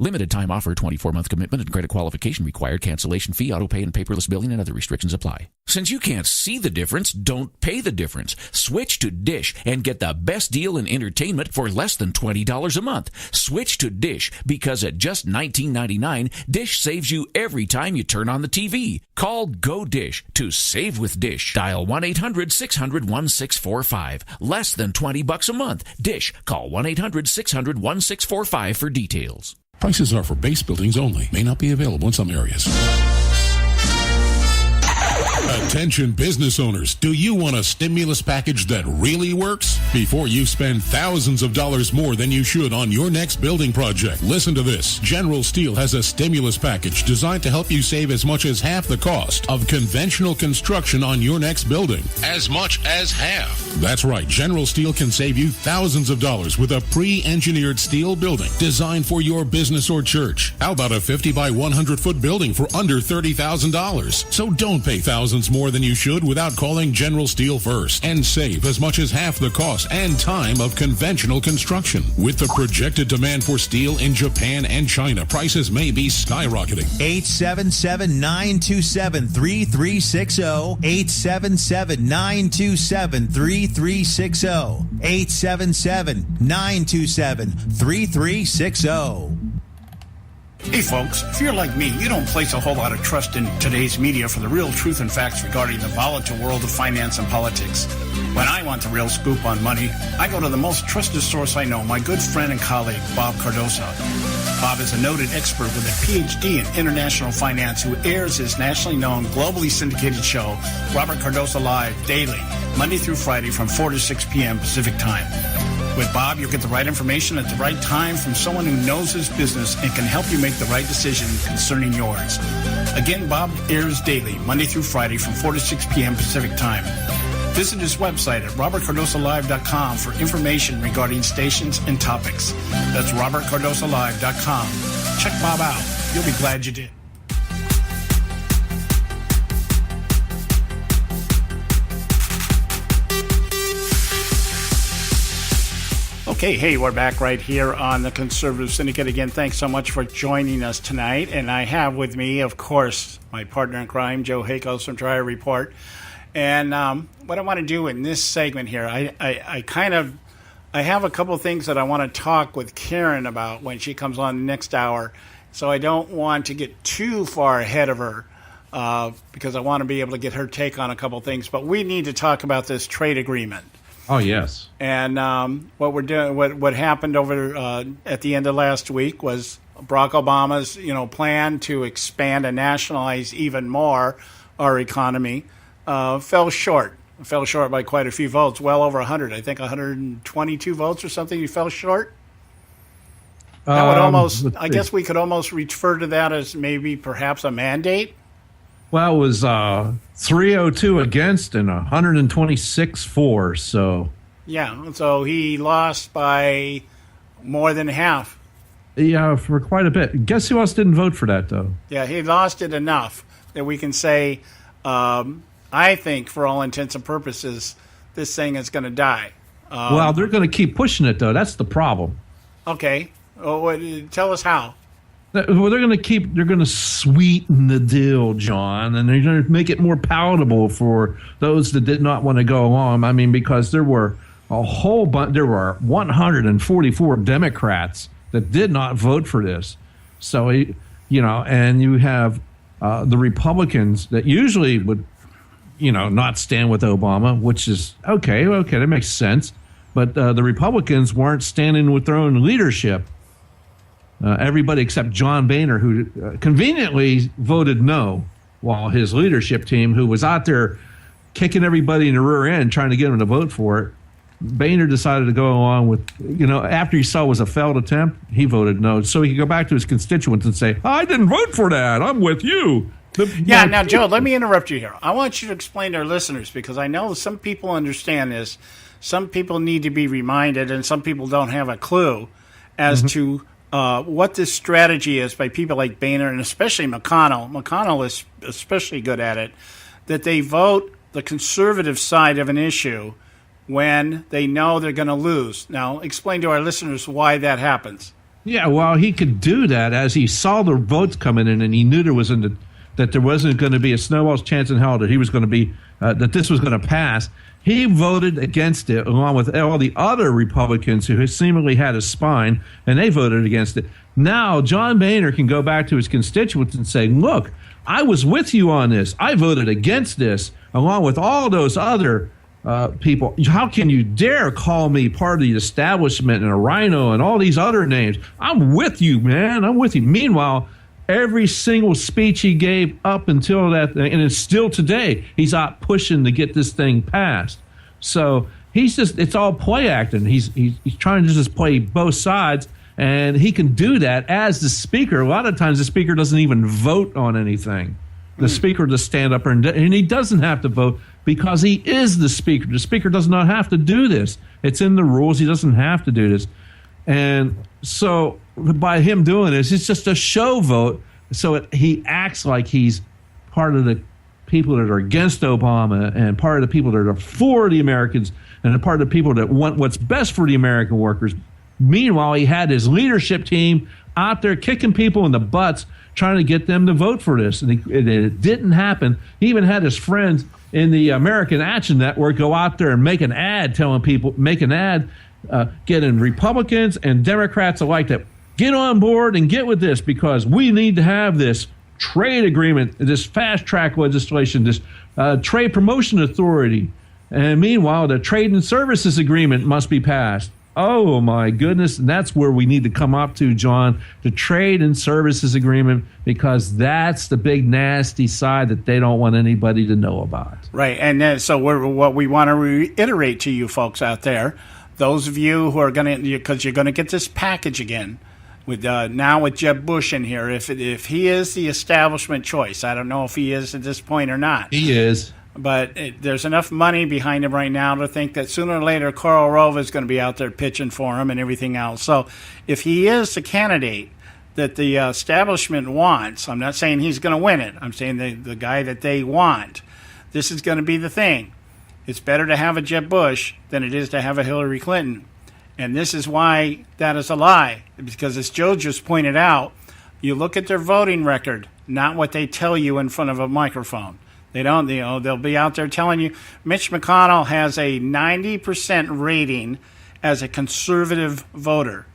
Speaker 19: Limited time offer, 24-month commitment and credit qualification required. Cancellation fee, auto pay, and paperless billing and other restrictions apply. Since you can't see the difference, don't pay the difference. Switch to Dish and get the best deal in entertainment for less than $20 a month. Switch to Dish because at just $19.99, Dish saves you every time you turn on the TV. Call Go Dish to save with Dish. Dial 1-800-600-1645. Less than $20 a month. Dish. Call 1-800-600-1645 for details.
Speaker 12: Prices are for base buildings only. May not be available in some areas. Attention business owners, do you want a stimulus package that really works? Before you spend thousands of dollars more than you should on your next building project, listen to this. General Steel has a stimulus package designed to help you save as much as half the cost of conventional construction on your next building. As much as half. That's right, General Steel can save you thousands of dollars with a pre-engineered steel building designed for your business or church. How about a 50 by 100 foot building for under $30,000? So don't pay thousands more than you should without calling General Steel first and save as much as half the cost and time of conventional construction. With the projected demand for steel in Japan and China, prices may be skyrocketing.
Speaker 13: 877-927-3360. 877-927-3360. 877-927-3360.
Speaker 6: Hey folks, if you're like me, you don't place a whole lot of trust in today's media for the real truth and facts regarding the volatile world of finance and politics. When I want the real scoop on money, I go to the most trusted source I know, my good friend and colleague, Bob Cardoso. Bob is a noted expert with a PhD in international finance who airs his nationally known, globally syndicated show, Robert Cardoso Live, daily, Monday through Friday from 4 to 6 p.m. Pacific Time. With Bob, you'll get the right information at the right time from someone who knows his business and can help you make the right decision concerning yours. Again, Bob airs daily, Monday through Friday from 4 to 6 p.m. Pacific Time. Visit his website at robertcardosolive.com for information regarding stations and topics. That's robertcardosolive.com. Check Bob out. You'll be glad you did. Okay, hey, we're back right here on the Conservative Syndicate. Again, thanks so much for joining us tonight. And I have with me, of course, my partner in crime, Joe Hakos from Trial Report. And what I want to do in this segment here, I have a couple of things that I want to talk with Karen about when she comes on the next hour. So I don't want to get too far ahead of her because I want to be able to get her take on a couple of things. But we need to talk about this trade agreement.
Speaker 7: Oh, yes.
Speaker 6: And what we're doing, what happened over at the end of last week was Barack Obama's, plan to expand and nationalize even more our economy fell short. Fell short by quite a few votes, well over 100. I think 122 votes or something. He fell short. That would almost, I guess, we could almost refer to that as maybe perhaps a mandate.
Speaker 7: Well, it was 302 against and 126 for, so...
Speaker 6: Yeah, so he lost by more than half.
Speaker 7: Yeah, for quite a bit. Guess who else didn't vote for that, though?
Speaker 6: Yeah, he lost it enough that we can say, I think, for all intents and purposes, this thing is going to die.
Speaker 7: Well, they're going to keep pushing it, though. That's the problem.
Speaker 6: Okay. Tell us how.
Speaker 7: Well, they're going to sweeten the deal, John, and they're going to make it more palatable for those that did not want to go along. I mean, because there were a whole bunch, there were 144 Democrats that did not vote for this. So, and you have the Republicans that usually would, not stand with Obama, which is okay, that makes sense. But the Republicans weren't standing with their own leadership. Everybody except John Boehner, who conveniently voted no, while his leadership team, who was out there kicking everybody in the rear end trying to get them to vote for it, Boehner decided to go along with, after he saw it was a failed attempt, he voted no. So he could go back to his constituents and say, I didn't vote for that. I'm with you.
Speaker 6: Now, Joe, let me interrupt you here. I want you to explain to our listeners, because I know some people understand this. Some people need to be reminded, and some people don't have a clue as to what this strategy is by people like Boehner and especially McConnell. McConnell is especially good at it, that they vote the conservative side of an issue when they know they're going to lose. Now, explain to our listeners why that happens.
Speaker 7: Yeah, well, he could do that as he saw the votes coming in, and he knew that there wasn't going to be a snowball's chance in hell that he was going to be that this was going to pass. He voted against it along with all the other Republicans who seemingly had a spine, and they voted against it. Now, John Boehner can go back to his constituents and say, look, I was with you on this. I voted against this along with all those other people. How can you dare call me part of the establishment and a rhino and all these other names? I'm with you, man. I'm with you. Meanwhile, every single speech he gave up until that, and it's still today, he's out pushing to get this thing passed. So it's all play acting. He's trying to just play both sides, and he can do that as the speaker. A lot of times the speaker doesn't even vote on anything. The speaker just stand up and he doesn't have to vote because he is the speaker. The speaker does not have to do this. It's in the rules. He doesn't have to do this. And so by him doing this, it's just a show vote. So he acts like he's part of the people that are against Obama and part of the people that are for the Americans and a part of the people that want what's best for the American workers. Meanwhile, he had his leadership team out there kicking people in the butts, trying to get them to vote for this. And it didn't happen. He even had his friends in the American Action Network go out there and make an ad telling people, getting Republicans and Democrats alike to get on board and get with this because we need to have this trade agreement, this fast track legislation, this trade promotion authority. And meanwhile, the trade and services agreement must be passed. Oh, my goodness. And that's where we need to come up to, John, the trade and services agreement, because that's the big nasty side that they don't want anybody to know about.
Speaker 6: Right. And so what we want to reiterate to you folks out there, those of you who are going to, because you're going to get this package again, with now with Jeb Bush in here, if he is the establishment choice, I don't know if he is at this point or not.
Speaker 7: He is.
Speaker 6: But there's enough money behind him right now to think that sooner or later Karl Rove is going to be out there pitching for him and everything else. So if he is the candidate that the establishment wants, I'm not saying he's going to win it. I'm saying the guy that they want, this is going to be the thing. It's better to have a Jeb Bush than it is to have a Hillary Clinton. And this is why that is a lie. Because as Joe just pointed out, you look at their voting record, not what they tell you in front of a microphone. They don't, they'll be out there telling you. Mitch McConnell has a 90% rating as a conservative voter.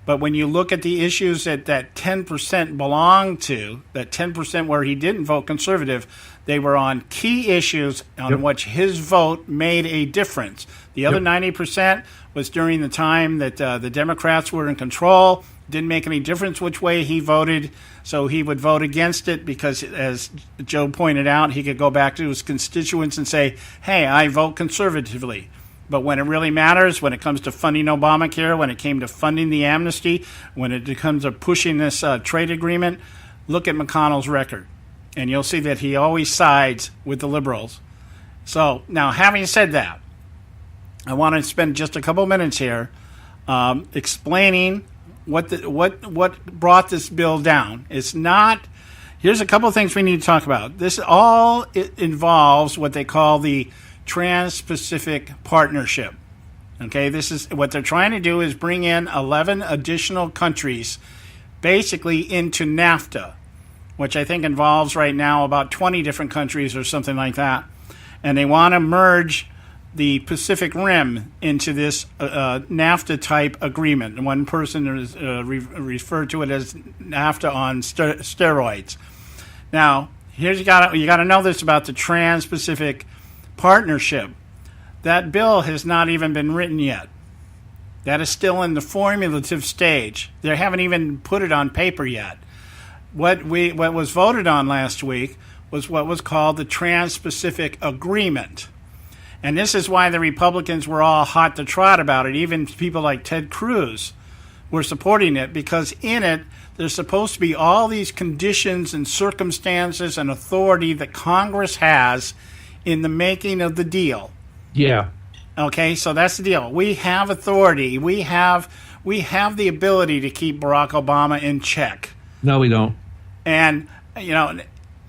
Speaker 6: But when you look at the issues that 10% belong to, that 10% where he didn't vote conservative, they were on key issues on which his vote made a difference. The other 90% was during the time that the Democrats were in control. Didn't make any difference which way he voted, so he would vote against it because, as Joe pointed out, he could go back to his constituents and say, hey, I vote conservatively. But when it really matters, when it comes to funding Obamacare, when it came to funding the amnesty, when it comes to pushing this trade agreement, look at McConnell's record, and you'll see that he always sides with the liberals. So now, having said that, I want to spend just a couple minutes here explaining what brought this bill down. It's not. Here's a couple of things we need to talk about. This all involves what they call the Trans-Pacific Partnership. Okay, this is what they're trying to do is bring in 11 additional countries, basically into NAFTA, which I think involves right now about 20 different countries or something like that, and they want to merge the Pacific Rim into this NAFTA-type agreement. And one person is, referred to it as NAFTA on steroids. Now, here's you got to know this about the Trans-Pacific Partnership. That bill has not even been written yet. That is still in the formulative stage. They haven't even put it on paper yet. What was voted on last week was what was called the Trans-Pacific Agreement. And this is why the Republicans were all hot to trot about it. Even people like Ted Cruz were supporting it, because in it, there's supposed to be all these conditions and circumstances and authority that Congress has in the making of the deal.
Speaker 7: Yeah.
Speaker 6: Okay, so that's the deal. We have authority. We have the ability to keep Barack Obama in check.
Speaker 7: No, we don't.
Speaker 6: And,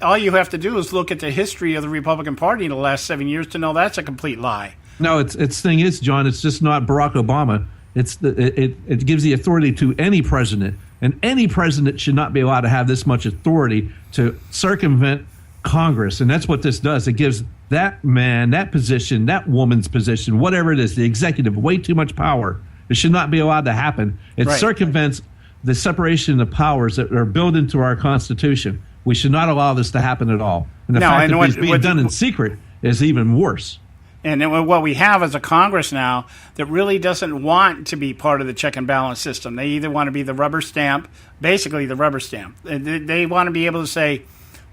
Speaker 6: all you have to do is look at the history of the Republican Party in the last 7 years to know that's a complete lie.
Speaker 7: No, it's thing is, John, it's just not Barack Obama. It gives the authority to any president, and any president should not be allowed to have this much authority to circumvent Congress. And that's what this does. It gives that man, that position, that woman's position, whatever it is, the executive, way too much power. It should not be allowed to happen. It circumvents the separation of powers that are built into our Constitution. We should not allow this to happen at all. And the fact that it's being done in secret is even worse.
Speaker 6: And then what we have is a Congress now that really doesn't want to be part of the check and balance system. They either want to be the rubber stamp, basically the rubber stamp. They want to be able to say,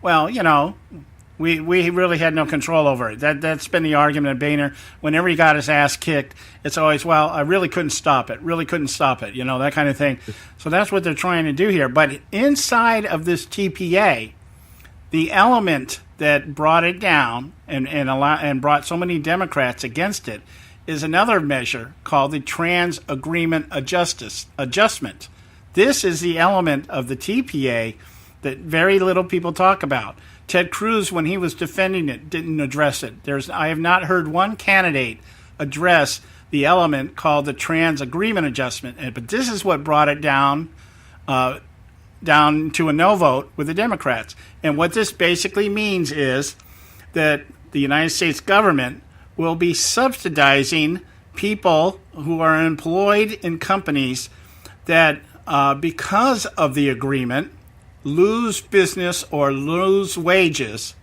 Speaker 6: well, we really had no control over it. That's been the argument of Boehner. Whenever he got his ass kicked, it's always, well, I really couldn't stop it, that kind of thing. So that's what they're trying to do here. But inside of this TPA, the element that brought it down and brought so many Democrats against it is another measure called the Trans Agreement Adjustment. This is the element of the TPA that very little people talk about. Ted Cruz, when he was defending it, didn't address it. I have not heard one candidate address the element called the Trans Agreement Adjustment. But this is what brought it down to a no vote with the Democrats. And what this basically means is that the United States government will be subsidizing people who are employed in companies that, because of the agreement, lose business or lose wages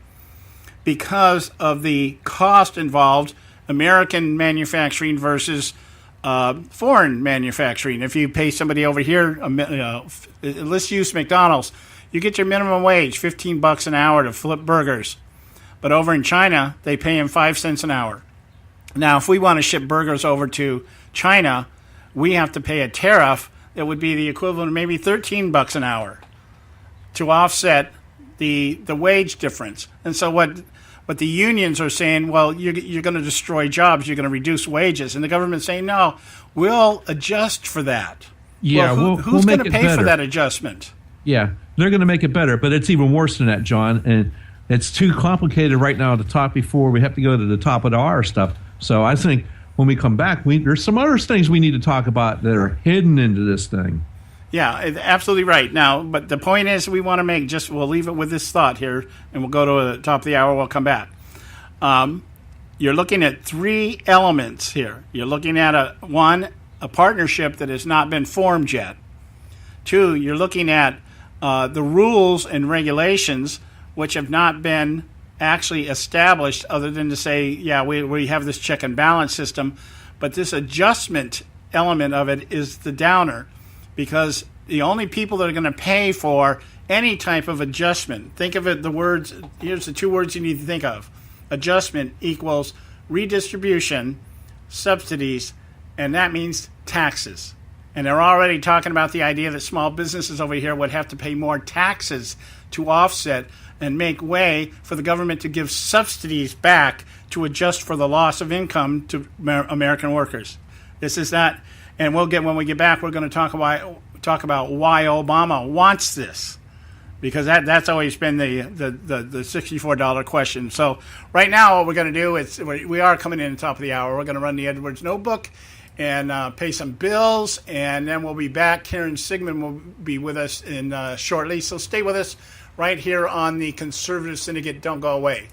Speaker 6: because of the cost involved, American manufacturing versus foreign manufacturing. If you pay somebody over here, let's use McDonald's, you get your minimum wage, $15 an hour to flip burgers. But over in China, they pay them 5 cents an hour. Now, if we want to ship burgers over to China, we have to pay a tariff that would be the equivalent of maybe $13 an hour to offset the wage difference. And so what the unions are saying, well, you're going to destroy jobs, you're going to reduce wages. And the government's saying, no, we'll adjust for that.
Speaker 7: Yeah,
Speaker 6: well, who's going to pay for that adjustment?
Speaker 7: Yeah, they're going to make it better, but it's even worse than that, John. And it's too complicated right now to talk before we have to go to the top of our stuff. So I think when we come back, there's some other things we need to talk about that are hidden into this thing.
Speaker 6: Yeah, absolutely right. Now, but the point is we want to make we'll leave it with this thought here, and we'll go to the top of the hour, we'll come back. You're looking at 3 elements here. You're looking at a partnership that has not been formed yet. 2, you're looking at the rules and regulations which have not been actually established other than to say, yeah, we have this check and balance system, but this adjustment element of it is the downer. Because the only people that are going to pay for any type of adjustment, think of it, here's the 2 words you need to think of. Adjustment equals redistribution, subsidies, and that means taxes. And they're already talking about the idea that small businesses over here would have to pay more taxes to offset and make way for the government to give subsidies back to adjust for the loss of income to American workers. This is that. And when we get back, we're going to talk about why Obama wants this, because that's always been the $64 question. So right now, what we're going to do is we are coming in at the top of the hour. We're going to run the Edwards Notebook and pay some bills, and then we'll be back. Karen Sigmund will be with us shortly. So stay with us right here on the Conservative Syndicate. Don't go away.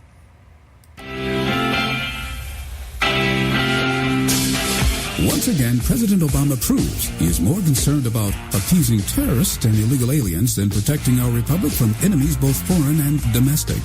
Speaker 20: Once again, President Obama proves he is more concerned about appeasing terrorists and illegal aliens than protecting our republic from enemies both foreign and domestic.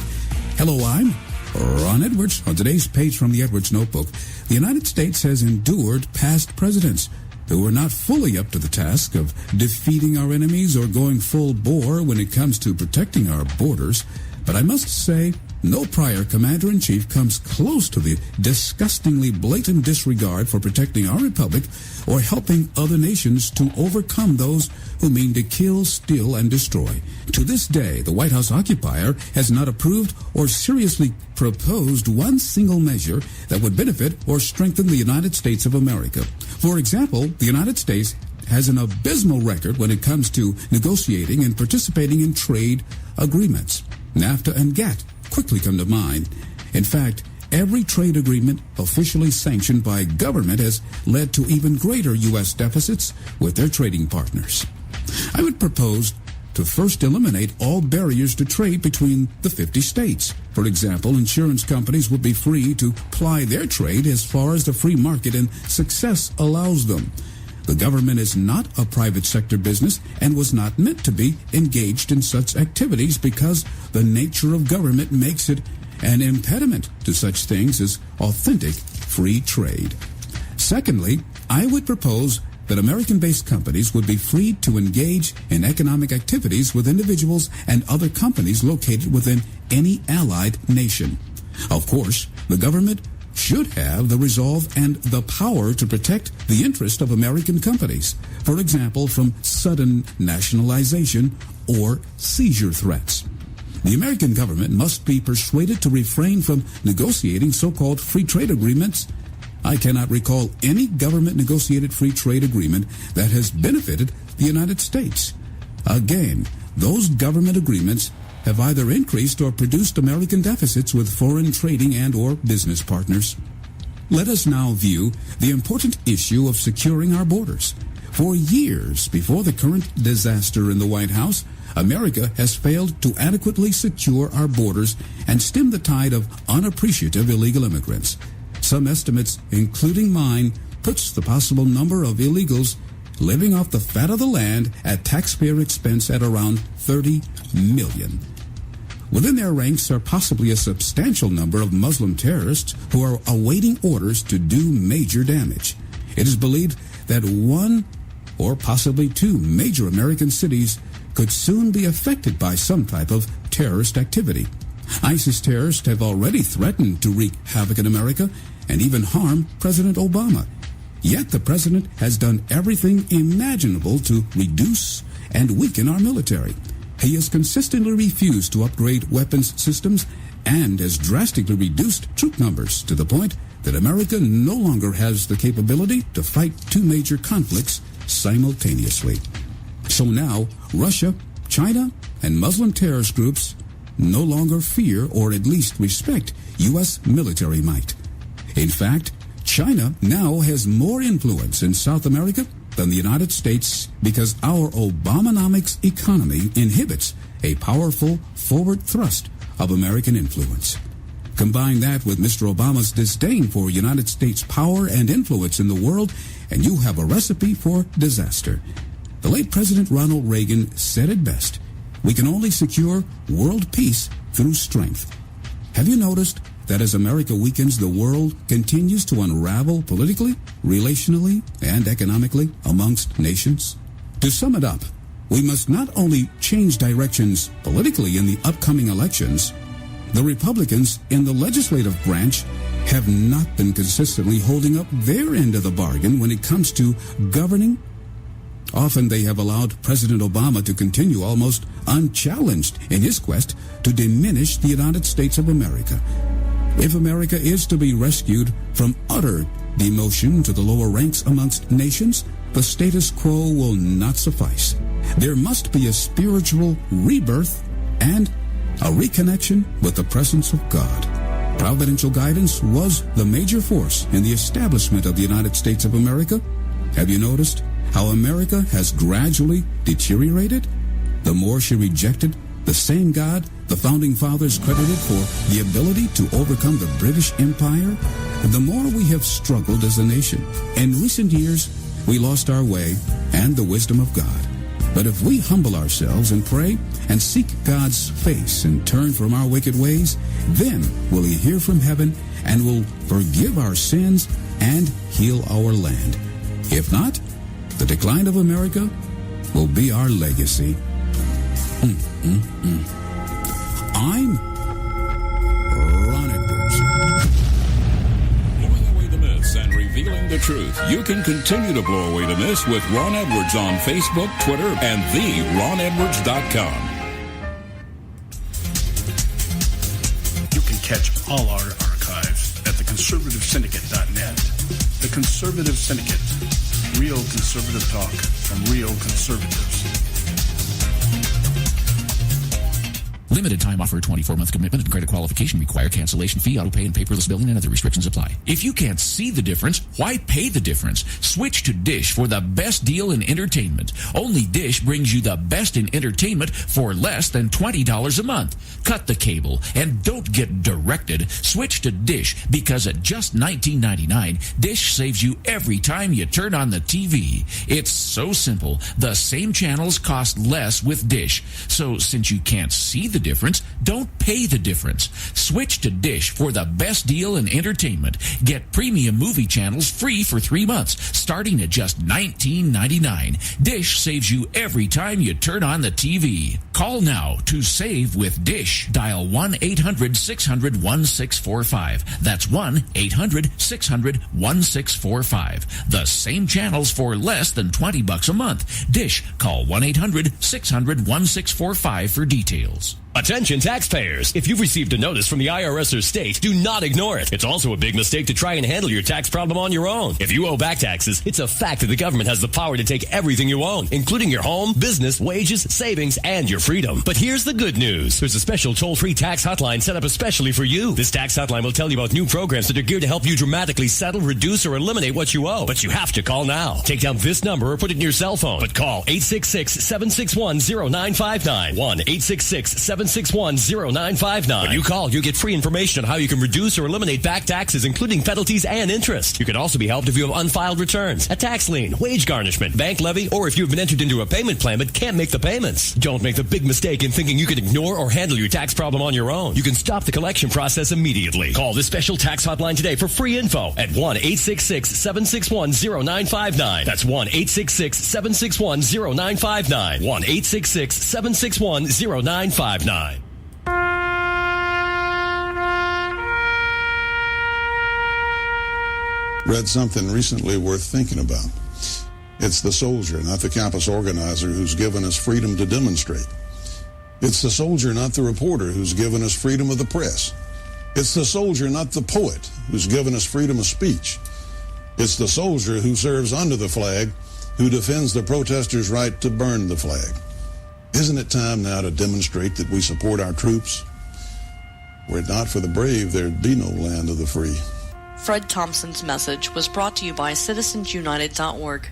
Speaker 20: Hello, I'm Ron Edwards. On today's page from the Edwards Notebook, the United States has endured past presidents who were not fully up to the task of defeating our enemies or going full bore when it comes to protecting our borders. But I must say, no prior commander-in-chief comes close to the disgustingly blatant disregard for protecting our republic or helping other nations to overcome those who mean to kill, steal, and destroy. To this day, the White House occupier has not approved or seriously proposed one single measure that would benefit or strengthen the United States of America. For example, the United States has an abysmal record when it comes to negotiating and participating in trade agreements. NAFTA and GATT quickly come to mind. In fact, every trade agreement officially sanctioned by government has led to even greater U.S. deficits with their trading partners. I would propose to first eliminate all barriers to trade between the 50 states. For example, insurance companies would be free to ply their trade as far as the free market and success allows them. The government is not a private sector business and was not meant to be engaged in such activities because the nature of government makes it an impediment to such things as authentic free trade. Secondly, I would propose that American-based companies would be free to engage in economic activities with individuals and other companies located within any allied nation. Of course, the government should have the resolve and the power to protect the interest of American companies, for example, from sudden nationalization or seizure threats. The American government must be persuaded to refrain from negotiating so-called free trade agreements. I cannot recall any government-negotiated free trade agreement that has benefited the United States. Again, those government agreements have either increased or produced American deficits with foreign trading and or business partners. Let us now view the important issue of securing our borders. For years before the current disaster in the White House, America has failed to adequately secure our borders and stem the tide of unappreciative illegal immigrants. Some estimates, including mine, puts the possible number of illegals living off the fat of the land at taxpayer expense at around 30 million. Within their ranks are possibly a substantial number of Muslim terrorists who are awaiting orders to do major damage. It is believed that one or possibly two major American cities could soon be affected by some type of terrorist activity. ISIS terrorists have already threatened to wreak havoc in America and even harm President Obama. Yet the president has done everything imaginable to reduce and weaken our military. He has consistently refused to upgrade weapons systems and has drastically reduced troop numbers to the point that America no longer has the capability to fight two major conflicts simultaneously. So now, Russia, China, and Muslim terrorist groups no longer fear or at least respect U.S. military might. In fact, China now has more influence in South America than the United States because our Obamonomics economy inhibits a powerful forward thrust of American influence. Combine that with Mr. Obama's disdain for United States power and influence in the world, and you have a recipe for disaster. The late President Ronald Reagan said it best: we can only secure world peace through strength. Have you noticed that as America weakens, the world continues to unravel politically, relationally, and economically amongst nations? To sum it up, we must not only change directions politically in the upcoming elections, the Republicans in the legislative branch have not been consistently holding up their end of the bargain when it comes to governing. Often they have allowed President Obama to continue almost unchallenged in his quest to diminish the United States of America. If America is to be rescued from utter demotion to the lower ranks amongst nations, the status quo will not suffice. There must be a spiritual rebirth and a reconnection with the presence of God. Providential guidance was the major force in the establishment of the United States of America. Have you noticed how America has gradually deteriorated? The more she rejected the same God the Founding Fathers credited for the ability to overcome the British Empire, the more we have struggled as a nation. In recent years, we lost our way and the wisdom of God. But if we humble ourselves and pray and seek God's face and turn from our wicked ways, then will He hear from heaven and will forgive our sins and heal our land. If not, the decline of America will be our legacy. Speaking the truth, you can continue to blow away the mist with Ron Edwards on Facebook, Twitter, and theronedwards.com.
Speaker 1: You can catch all our archives at theconservativesyndicate.net. The Conservative Syndicate. Real conservative talk from real conservatives.
Speaker 19: Limited time offer, 24-month commitment and credit qualification required. Cancellation fee, auto pay, and paperless billing and other restrictions apply. If you can't see the difference, why pay the difference? Switch to Dish for the best deal in entertainment. Only Dish brings you the best in entertainment for less than $20 a month. Cut the cable and don't get directed. Switch to Dish because at just $19.99, Dish saves you every time you turn on the TV. It's so simple. The same channels cost less with Dish. So since you can't see the difference, don't pay the difference. Switch to Dish for the best deal in entertainment. Get premium movie channels free for 3 months, starting at just $19.99. Dish saves you every time you turn on the TV. Call now to save with Dish. Dial 1-800-600-1645. That's 1-800-600-1645. The same channels for less than $20 a month. Dish. Call 1-800-600-1645 for details.
Speaker 21: Attention taxpayers. If you've received a notice from the IRS or state, do not ignore it. It's also a big mistake to try and handle your tax problem on your own. If you owe back taxes, it's a fact that the government has the power to take everything you own, including your home, business, wages, savings, and your freedom. But here's the good news. There's a special toll-free tax hotline set up especially for you. This tax hotline will tell you about new programs that are geared to help you dramatically settle, reduce, or eliminate what you owe. But you have to call now. Take down this number or put it in your cell phone. But call 866-761-0959. 1-866-761-0959. When you call, you get free information on how you can reduce or eliminate back taxes, including penalties and interest. You can also be helped if you have unfiled returns, a tax lien, wage garnishment, bank levy, or if you've been entered into a payment plan but can't make the payments. Don't make the big mistake in thinking you can ignore or handle your tax problem on your own. You can stop the collection process immediately. Call this special tax hotline today for free info at 1-866-761-0959. That's 1-866-761-0959. 1-866-761-0959.
Speaker 12: Read something recently worth thinking about. It's the soldier, not the campus organizer, who's given us freedom to demonstrate. It's the soldier, not the reporter, who's given us freedom of the press. It's the soldier, not the poet, who's given us freedom of speech. It's the soldier who serves under the flag, who defends the protesters' right to burn the flag. Isn't it time now to demonstrate that we support our troops? Were it not for the brave, there'd be no land of the free.
Speaker 22: Fred Thompson's message was brought to you by citizensunited.org.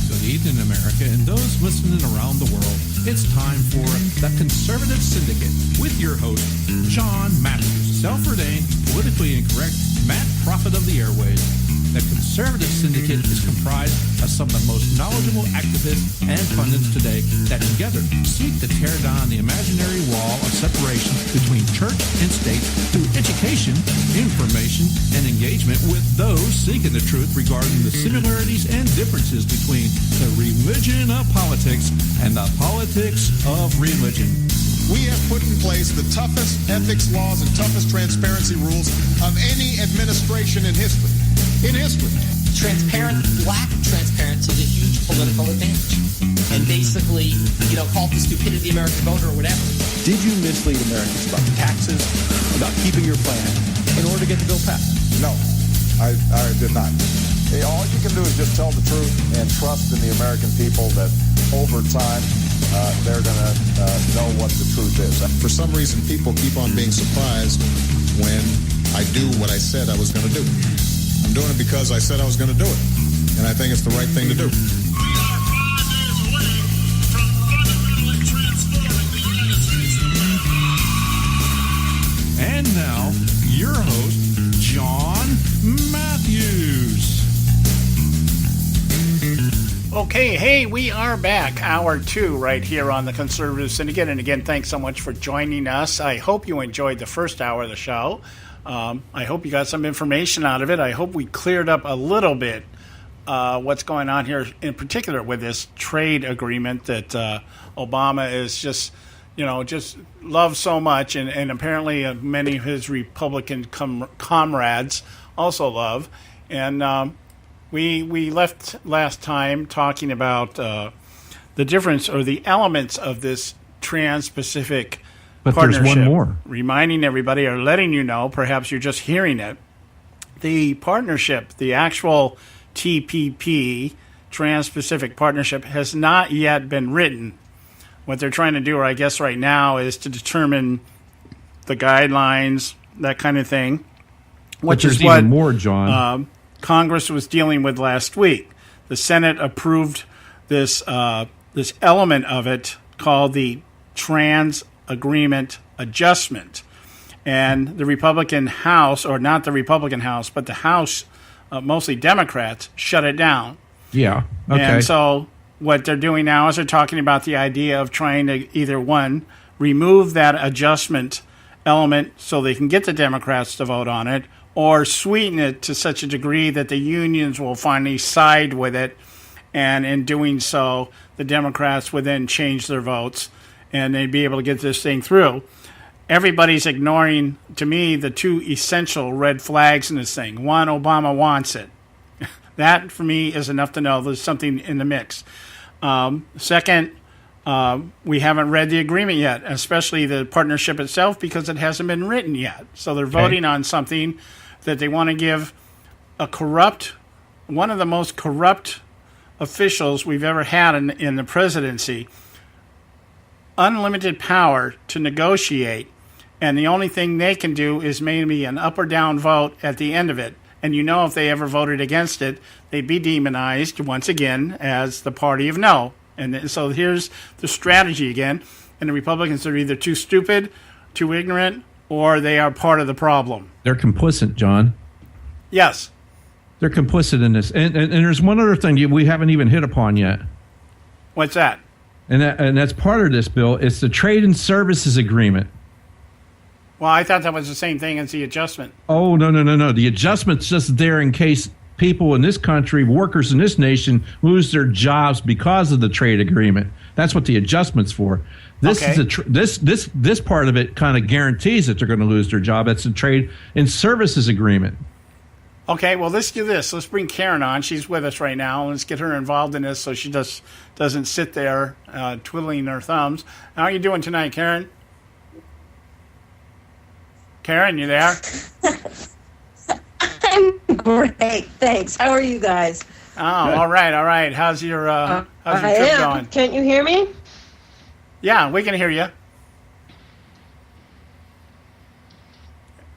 Speaker 1: Good evening, America, and those listening around the world. It's time for the Conservative Syndicate with your host, John Matthews, self-ordained, politically incorrect, mad prophet of the airways. The Conservative Syndicate is comprised of some of the most knowledgeable activists and pundits today that together seek to tear down the imaginary wall of separation between church and state through education, information, and engagement with those seeking the truth regarding the similarities and differences between the religion of politics and the politics of religion.
Speaker 2: We have put in place the toughest ethics laws and toughest transparency rules of any administration in history.
Speaker 3: Lack of transparency is a huge political advantage. And basically, call it the stupidity of the American voter or whatever.
Speaker 4: Did you mislead Americans about taxes, about keeping your plan, in order to get the bill passed?
Speaker 2: No, I did not. All you can do is just tell the truth and trust in the American people that over time they're going to know what the truth is. For some reason, people keep on being surprised when I do what I said I was going to do. I'm doing it because I said I was going to do it, and I think it's the right thing to do.
Speaker 5: We are 5 days away from fundamentally transforming the United States of America.
Speaker 1: And now, your host, John Matthews.
Speaker 6: Okay, hey, we are back, hour 2, right here on the Conservative Syndicate. And again, thanks so much for joining us. I hope you enjoyed the first hour of the show. I hope you got some information out of it. I hope we cleared up a little bit what's going on here, in particular with this trade agreement that Obama is just loves so much, and apparently many of his Republican comrades also love. And we left last time talking about the difference or the elements of this Trans-Pacific partnership.
Speaker 7: There's one more.
Speaker 6: Reminding everybody or letting you know, perhaps you're just hearing it, the partnership, the actual TPP, Trans-Pacific Partnership, has not yet been written. What they're trying to do, or I guess right now, is to determine the guidelines, that kind of thing.
Speaker 7: Which is even more, John.
Speaker 6: Congress was dealing with last week. The Senate approved this this element of it called the Trans Agreement Adjustment. And the Republican House, or not the Republican House, but the House, mostly Democrats, shut it down.
Speaker 7: Yeah. Okay.
Speaker 6: And so what they're doing now is they're talking about the idea of trying to either, one, remove that adjustment element so they can get the Democrats to vote on it, or sweeten it to such a degree that the unions will finally side with it. And in doing so, the Democrats would then change their votes and they'd be able to get this thing through. Everybody's ignoring, to me, the two essential red flags in this thing. One, Obama wants it. That, for me, is enough to know there's something in the mix. Second, we haven't read the agreement yet, especially the partnership itself, because it hasn't been written yet. So they're voting on something that they want to give one of the most corrupt officials we've ever had in the presidency, unlimited power to negotiate, and the only thing they can do is maybe an up or down vote at the end of it. And if they ever voted against it, they'd be demonized once again as the party of no. And so here's the strategy again. And the Republicans are either too stupid, too ignorant, or they are part of the problem.
Speaker 7: They're complicit, John.
Speaker 6: Yes.
Speaker 7: They're complicit in this. And there's one other thing we haven't even hit upon yet.
Speaker 6: What's that?
Speaker 7: And that's part of this bill. It's the Trade and Services Agreement.
Speaker 6: Well, I thought that was the same thing as the adjustment.
Speaker 7: Oh, no. The adjustment's just there in case people in this country, workers in this nation, lose their jobs because of the trade agreement. That's what the adjustment's for. This is this part of it kind of guarantees that they're going to lose their job. That's the Trade and Services Agreement.
Speaker 6: Okay, well, let's do this. Let's bring Karen on. She's with us right now. Let's get her involved in this so she doesn't sit there twiddling her thumbs. How are you doing tonight, Karen? Karen, you there?
Speaker 8: I'm great, thanks. How are you guys?
Speaker 6: Oh, all right. How's your trip going?
Speaker 8: Can't you hear me?
Speaker 6: Yeah, we can hear you.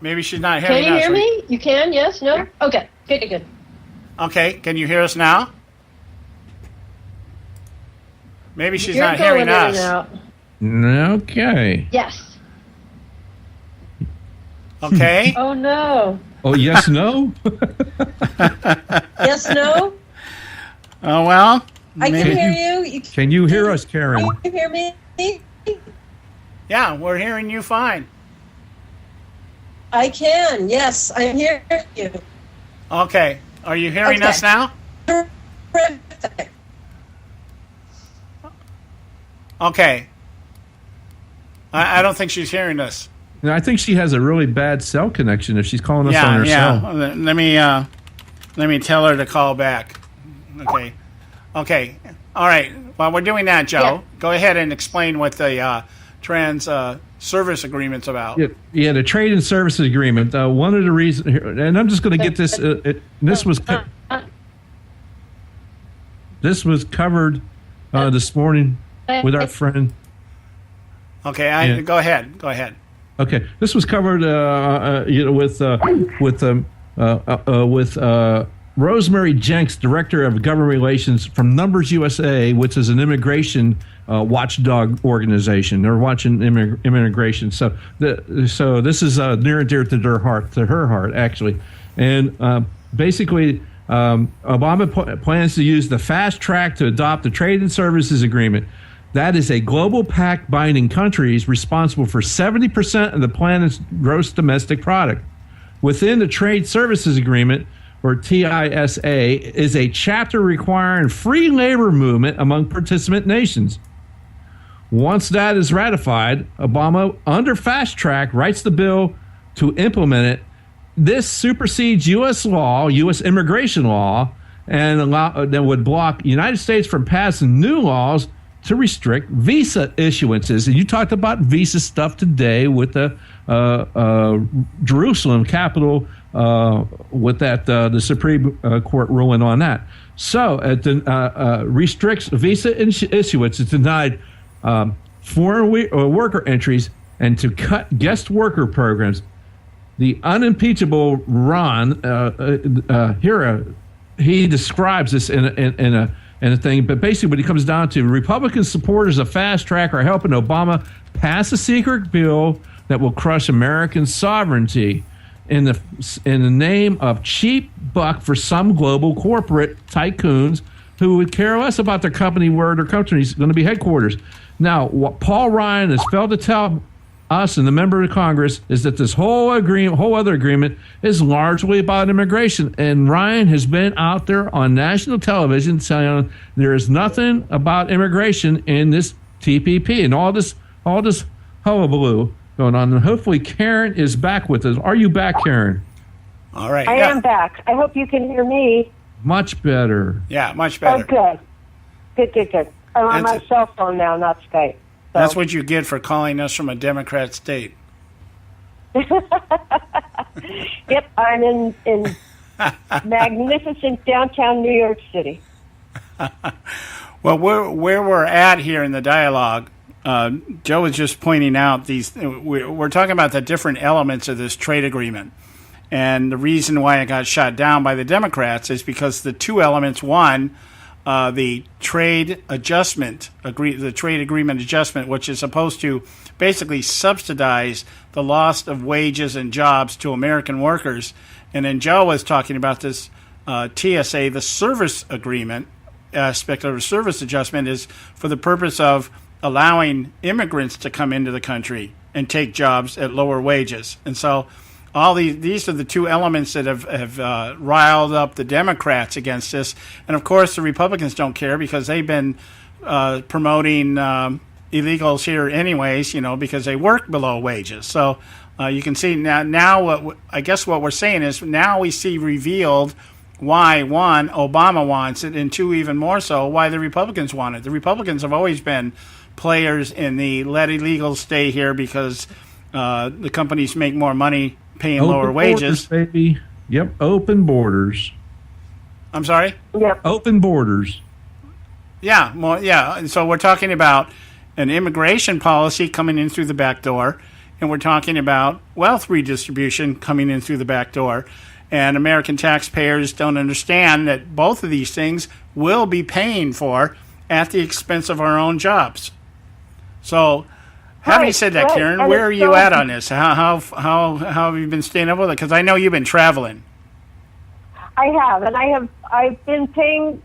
Speaker 6: Maybe she's not hearing us.
Speaker 8: Can you hear me? You can? Yes? No? Okay. Good.
Speaker 6: Okay. Can you hear us now? Maybe she's not hearing us.
Speaker 7: Okay.
Speaker 8: Yes.
Speaker 6: Okay.
Speaker 8: Oh, no.
Speaker 7: Oh, yes, no?
Speaker 8: Yes, no?
Speaker 6: Oh, well.
Speaker 8: I can hear you.
Speaker 7: Can you hear us, Karen?
Speaker 8: Can you hear me?
Speaker 6: Yeah, we're hearing you fine.
Speaker 8: I can. Yes, I'm hearing you.
Speaker 6: Okay. Are you hearing us now?
Speaker 8: Terrific.
Speaker 6: Okay. I don't think she's hearing us.
Speaker 7: I think she has a really bad cell connection if she's calling us on her cell.
Speaker 6: Yeah. Let me tell her to call back. Okay. All right. While we're doing that, Joe, go ahead and explain what the Trans Service Agreement's about.
Speaker 7: Yeah, the Trade and Services Agreement. One of the reasons, and I'm just going to get this. This was covered this morning with our friend.
Speaker 6: Okay, go ahead.
Speaker 7: Okay, this was covered, with Rosemary Jenks, Director of Government Relations from Numbers USA, which is an immigration watchdog organization. They're watching immigration. So this is near and dear to her heart, actually. And basically, Obama plans to use the fast track to adopt the Trade and Services Agreement. That is a global pact binding countries responsible for 70% of the planet's gross domestic product. within the Trade Services Agreement, or TISA, is a chapter requiring free labor movement among participant nations. Once that is ratified, Obama, under fast track, writes the bill to implement it. This supersedes U.S. law, U.S. immigration law, and that would block United States from passing new laws to restrict visa issuances. And you talked about visa stuff today with the Jerusalem capital, with that the Supreme Court ruling on that. So it restricts visa issuance. It's denied foreign worker entries and to cut guest worker programs. The unimpeachable Ron here, he describes this in a thing, but basically what it comes down to, Republican supporters of fast track are helping Obama pass a secret bill that will crush American sovereignty in the name of cheap buck for some global corporate tycoons who would care less about their company, where their company is going to be headquarters. Now, what Paul Ryan has failed to tell us and the member of Congress is that this whole other agreement is largely about immigration. And Ryan has been out there on national television saying there is nothing about immigration in this TPP and all this hullabaloo going on. And hopefully Karen is back with us. Are you back, Karen?
Speaker 6: All right.
Speaker 9: I am back. I hope you can hear me.
Speaker 7: Much better.
Speaker 6: Yeah, much better.
Speaker 9: Oh, good. I'm on my cell phone now, not Skype. So.
Speaker 6: That's what you get for calling us from a Democrat state.
Speaker 9: Yep, I'm in magnificent downtown New York City.
Speaker 6: Well, where we're at here in the dialogue, Joe was just pointing out we're talking about the different elements of this trade agreement. And the reason why it got shot down by the Democrats is because the two elements, one, the trade agreement adjustment, which is supposed to basically subsidize the loss of wages and jobs to American workers. And then Joe was talking about this TSA, the service agreement aspect of the service adjustment, is for the purpose of allowing immigrants to come into the country and take jobs at lower wages. And so all these are the two elements that have riled up the Democrats against this. And, of course, the Republicans don't care because they've been promoting illegals here anyways, because they work below wages. So you can see now I guess what we're saying is now we see revealed why, one, Obama wants it, and two, even more so, why the Republicans want it. The Republicans have always been players in the let illegals stay here because the companies make more money paying lower wages.
Speaker 7: Baby. Yep, open borders.
Speaker 6: I'm sorry?
Speaker 9: Yep.
Speaker 7: Open borders.
Speaker 6: Yeah, and so we're talking about an immigration policy coming in through the back door, and we're talking about wealth redistribution coming in through the back door. And American taxpayers don't understand that both of these things will be paying for at the expense of our own jobs. So, having said that, Karen, and where are you at on this? How have you been staying up with it? Because I know you've been traveling.
Speaker 9: I have, and I've been paying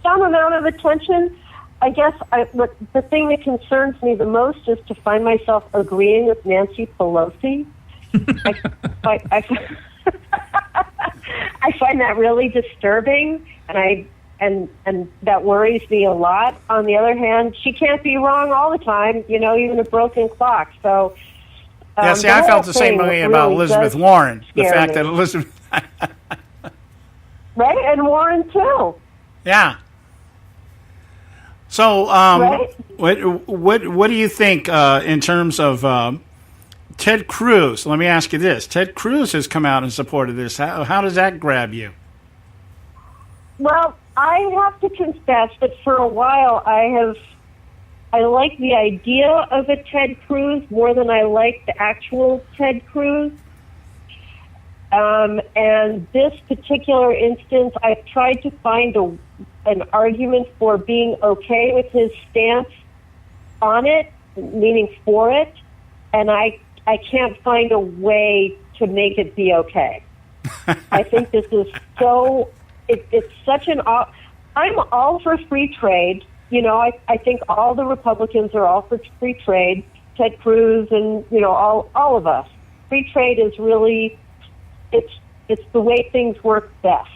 Speaker 9: some amount of attention. I guess the thing that concerns me the most is to find myself agreeing with Nancy Pelosi. I find that really disturbing, and that worries me a lot. On the other hand, she can't be wrong all the time, even a broken clock. So,
Speaker 6: I felt the same way about Elizabeth Warren. The fact that Elizabeth,
Speaker 9: right, and Warren too.
Speaker 6: Yeah. So, what do you think in terms of Ted Cruz? Let me ask you this: Ted Cruz has come out in support of this. How does that grab you?
Speaker 9: Well, I have to confess that for a while I like the idea of a Ted Cruz more than I like the actual Ted Cruz. And this particular instance, I've tried to find an argument for being okay with his stance on it, meaning for it, and I can't find a way to make it be okay. I think this is so... It's such an... I'm all for free trade. I think all the Republicans are all for free trade. Ted Cruz and, all of us. Free trade is really it's the way things work best.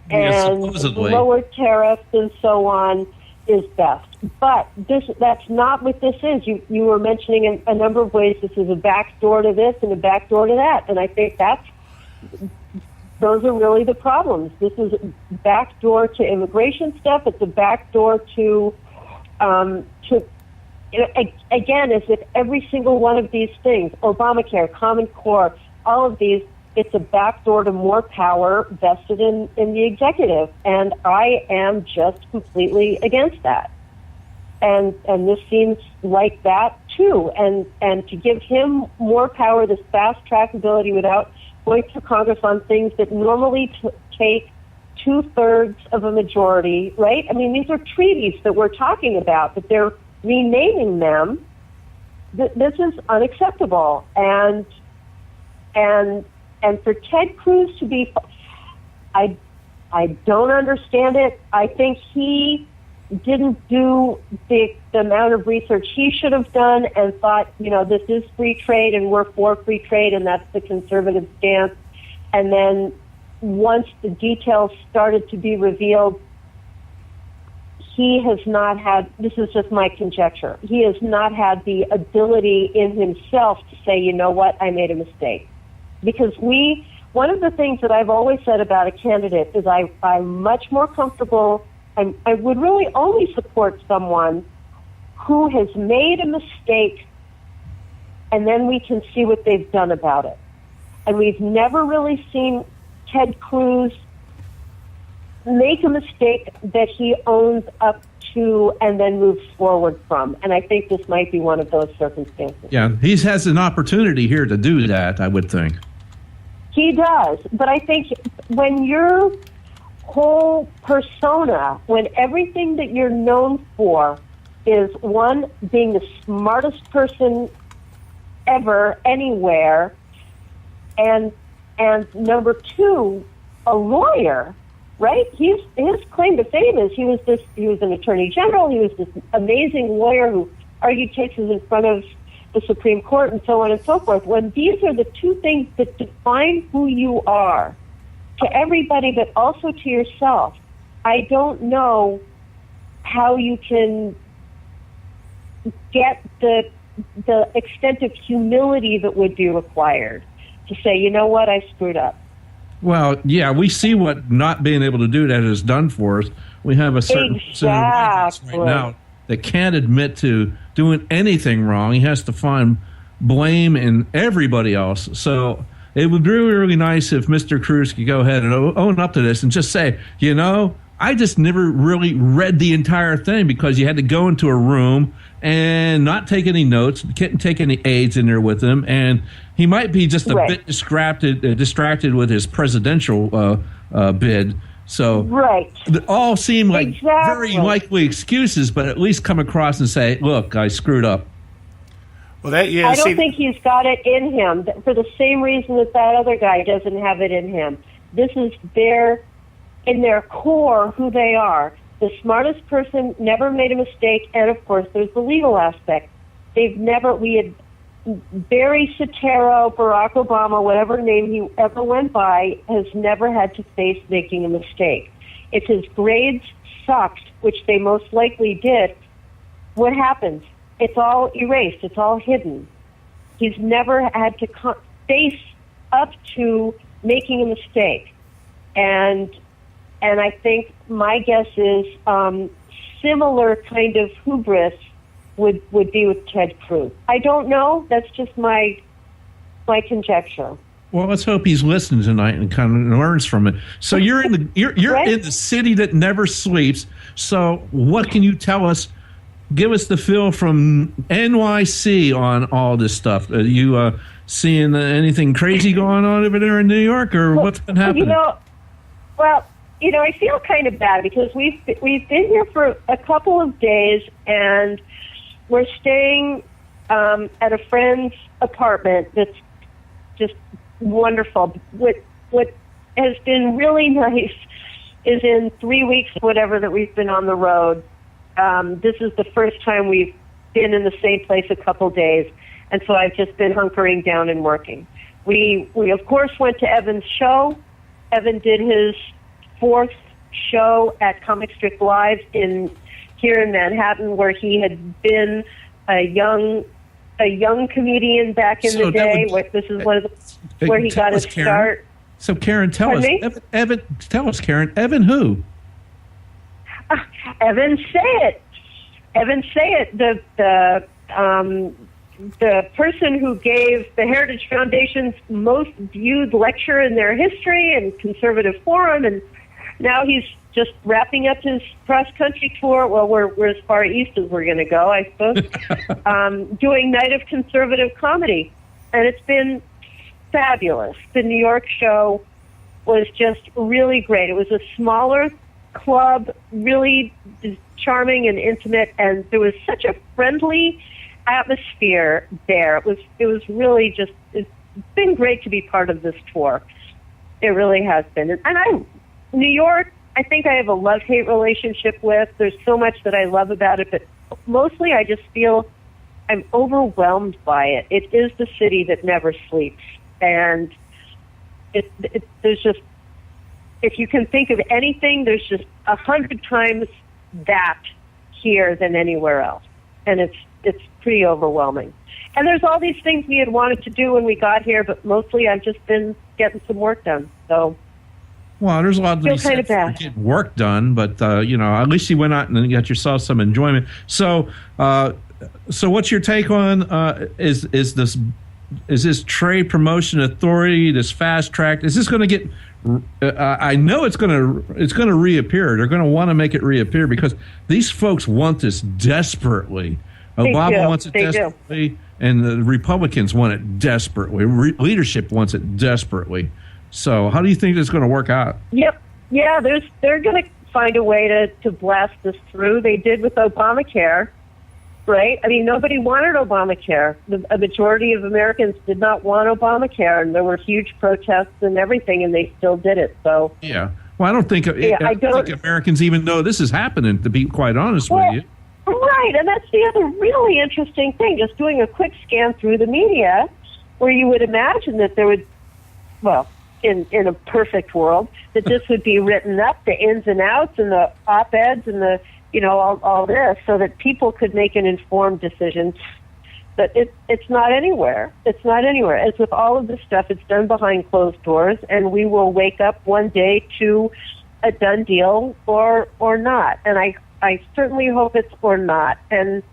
Speaker 7: Yeah,
Speaker 9: And
Speaker 7: supposedly.
Speaker 9: lower tariffs and so on is best. But that's not what this is. You were mentioning a number of ways this is a backdoor to this and a backdoor to that. And I think those are really the problems. This is a backdoor to immigration stuff. It's a backdoor to again, as if every single one of these things, Obamacare, Common Core, all of these, it's a backdoor to more power vested in the executive. And I am just completely against that. And this seems like that too. And to give him more power, this fast track ability without going to Congress on things that normally take 2/3 of a majority, right? I mean, these are treaties that we're talking about, but they're renaming them. This is unacceptable. And for Ted Cruz to be, I don't understand it. I think he didn't do the amount of research he should have done and thought, this is free trade and we're for free trade and that's the conservative stance. And then once the details started to be revealed, he has not had, this is just my conjecture, he has not had the ability in himself to say, you know what, I made a mistake. Because one of the things that I've always said about a candidate is I'm much more comfortable, I would really only support someone who has made a mistake and then we can see what they've done about it. And we've never really seen Ted Cruz make a mistake that he owns up to and then moves forward from. And I think this might be one of those circumstances.
Speaker 7: Yeah, he has an opportunity here to do that, I would think.
Speaker 9: He does. But I think when your whole persona, when everything that you're known for is, one, being the smartest person ever, anywhere, and number two, a lawyer, right? His claim to fame is he was an attorney general, he was this amazing lawyer who argued cases in front of the Supreme Court and so on and so forth. When these are the two things that define who you are to everybody but also to yourself, I don't know how you can get the extent of humility that would be required to say, you know what, I screwed up.
Speaker 7: Well, yeah, we see what not being able to do that has done for us. We have a certain right now that can't admit to doing anything wrong. He has to find blame in everybody else. So it would be really, really nice if Mr. Cruz could go ahead and own up to this and just say, I just never really read the entire thing because you had to go into a room and not take any notes, couldn't take any aides in there with him, and he might be just a bit distracted with his presidential bid. So all seem like very likely excuses, but at least come across and say, look, I screwed up.
Speaker 6: Well,
Speaker 9: I don't think he's got it in him for the same reason that other guy doesn't have it in him. This is in their core who they are. The smartest person never made a mistake, and of course there's the legal aspect. We had Barry Soetoro, Barack Obama, whatever name he ever went by, has never had to face making a mistake. If his grades sucked, which they most likely did, what happens? It's all erased. It's all hidden. He's never had to face up to making a mistake. And I think my guess is similar kind of hubris would be with Ted Cruz. I don't know. That's just my conjecture.
Speaker 7: Well, let's hope he's listening tonight and kind of learns from it. So you're in the city that never sleeps. So what can you tell us? Give us the feel from NYC on all this stuff. Are you seeing anything crazy going on over there in New York, or what's been happening?
Speaker 9: I feel kind of bad because we've been here for a couple of days, and we're staying at a friend's apartment that's just wonderful. What has been really nice is in 3 weeks, whatever, that we've been on the road, this is the first time we've been in the same place a couple days, and so I've just been hunkering down and working. We of course went to Evan's show. Evan did his 4th show at Comic Strip Live here in Manhattan, where he had been a young comedian back in the day. This is one of the where he got his start.
Speaker 7: So Karen, tell us, Evan, tell us, Karen, Evan who?
Speaker 9: Evan Say It. Evan Say It. The person who gave the Heritage Foundation's most viewed lecture in their history and Conservative Forum, and now he's just wrapping up his cross-country tour. Well, we're as far east as we're going to go, I suppose, doing Night of Conservative Comedy. And it's been fabulous. The New York show was just really great. It was a smaller club, really charming and intimate, and there was such a friendly atmosphere there. It was really just, it's been great to be part of this tour. It really has been. And New York, I think I have a love-hate relationship with. There's so much that I love about it, but mostly I just feel I'm overwhelmed by it. It is the city that never sleeps. And there's just, if you can think of anything, there's just 100 times that here than anywhere else. And it's pretty overwhelming. And there's all these things we had wanted to do when we got here, but mostly I've just been getting some work done. So,
Speaker 7: well, there's a lot of things for getting work done, but at least you went out and got yourself some enjoyment. So, what's your take on is this trade promotion authority, this fast track? Is this going to get? I know it's going to reappear. They're going to want to make it reappear because these folks want this desperately. Obama wants it desperately, and the Republicans want it desperately. Leadership wants it desperately. So, how do you think it's going to work out?
Speaker 9: Yep. Yeah, they're going to find a way to blast this through. They did with Obamacare, right? I mean, nobody wanted Obamacare. A majority of Americans did not want Obamacare, and there were huge protests and everything, and they still did it. So
Speaker 7: yeah. Well, I don't think Americans even know this is happening, to be quite honest with you.
Speaker 9: Right, and that's the other really interesting thing. Just doing a quick scan through the media, where you would imagine that there would, well, in a perfect world, that this would be written up, the ins and outs and the op-eds and the, all this, so that people could make an informed decision. But it's not anywhere. It's not anywhere. As with all of this stuff, it's done behind closed doors, and we will wake up one day to a done deal or not. And I certainly hope it's or not. And,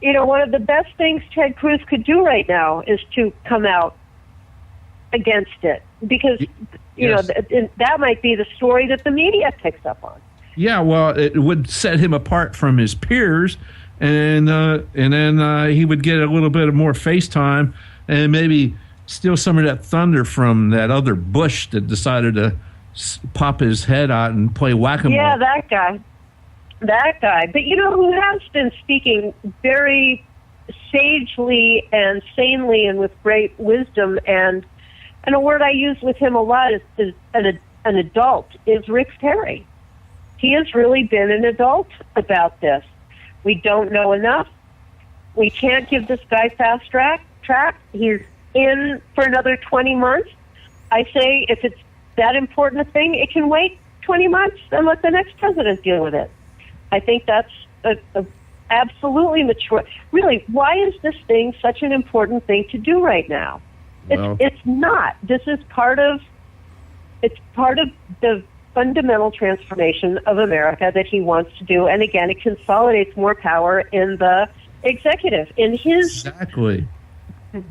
Speaker 9: one of the best things Ted Cruz could do right now is to come out against it, because, that might be the story that the media picks up on.
Speaker 7: Yeah, well, it would set him apart from his peers, and then he would get a little bit of more face time and maybe steal some of that thunder from that other Bush that decided to pop his head out and play whack-a-mole.
Speaker 9: Yeah, that guy. But who has been speaking very sagely and sanely and with great wisdom, and a word I use with him a lot is an adult, is Rick Perry. He has really been an adult about this. We don't know enough. We can't give this guy fast track. He's in for another 20 months. I say if it's that important a thing, it can wait 20 months and let the next president deal with it. I think that's a absolutely mature. Really, why is this thing such an important thing to do right now? Well, it's not. This is part of the fundamental transformation of America that he wants to do. And again, it consolidates more power in the executive, in his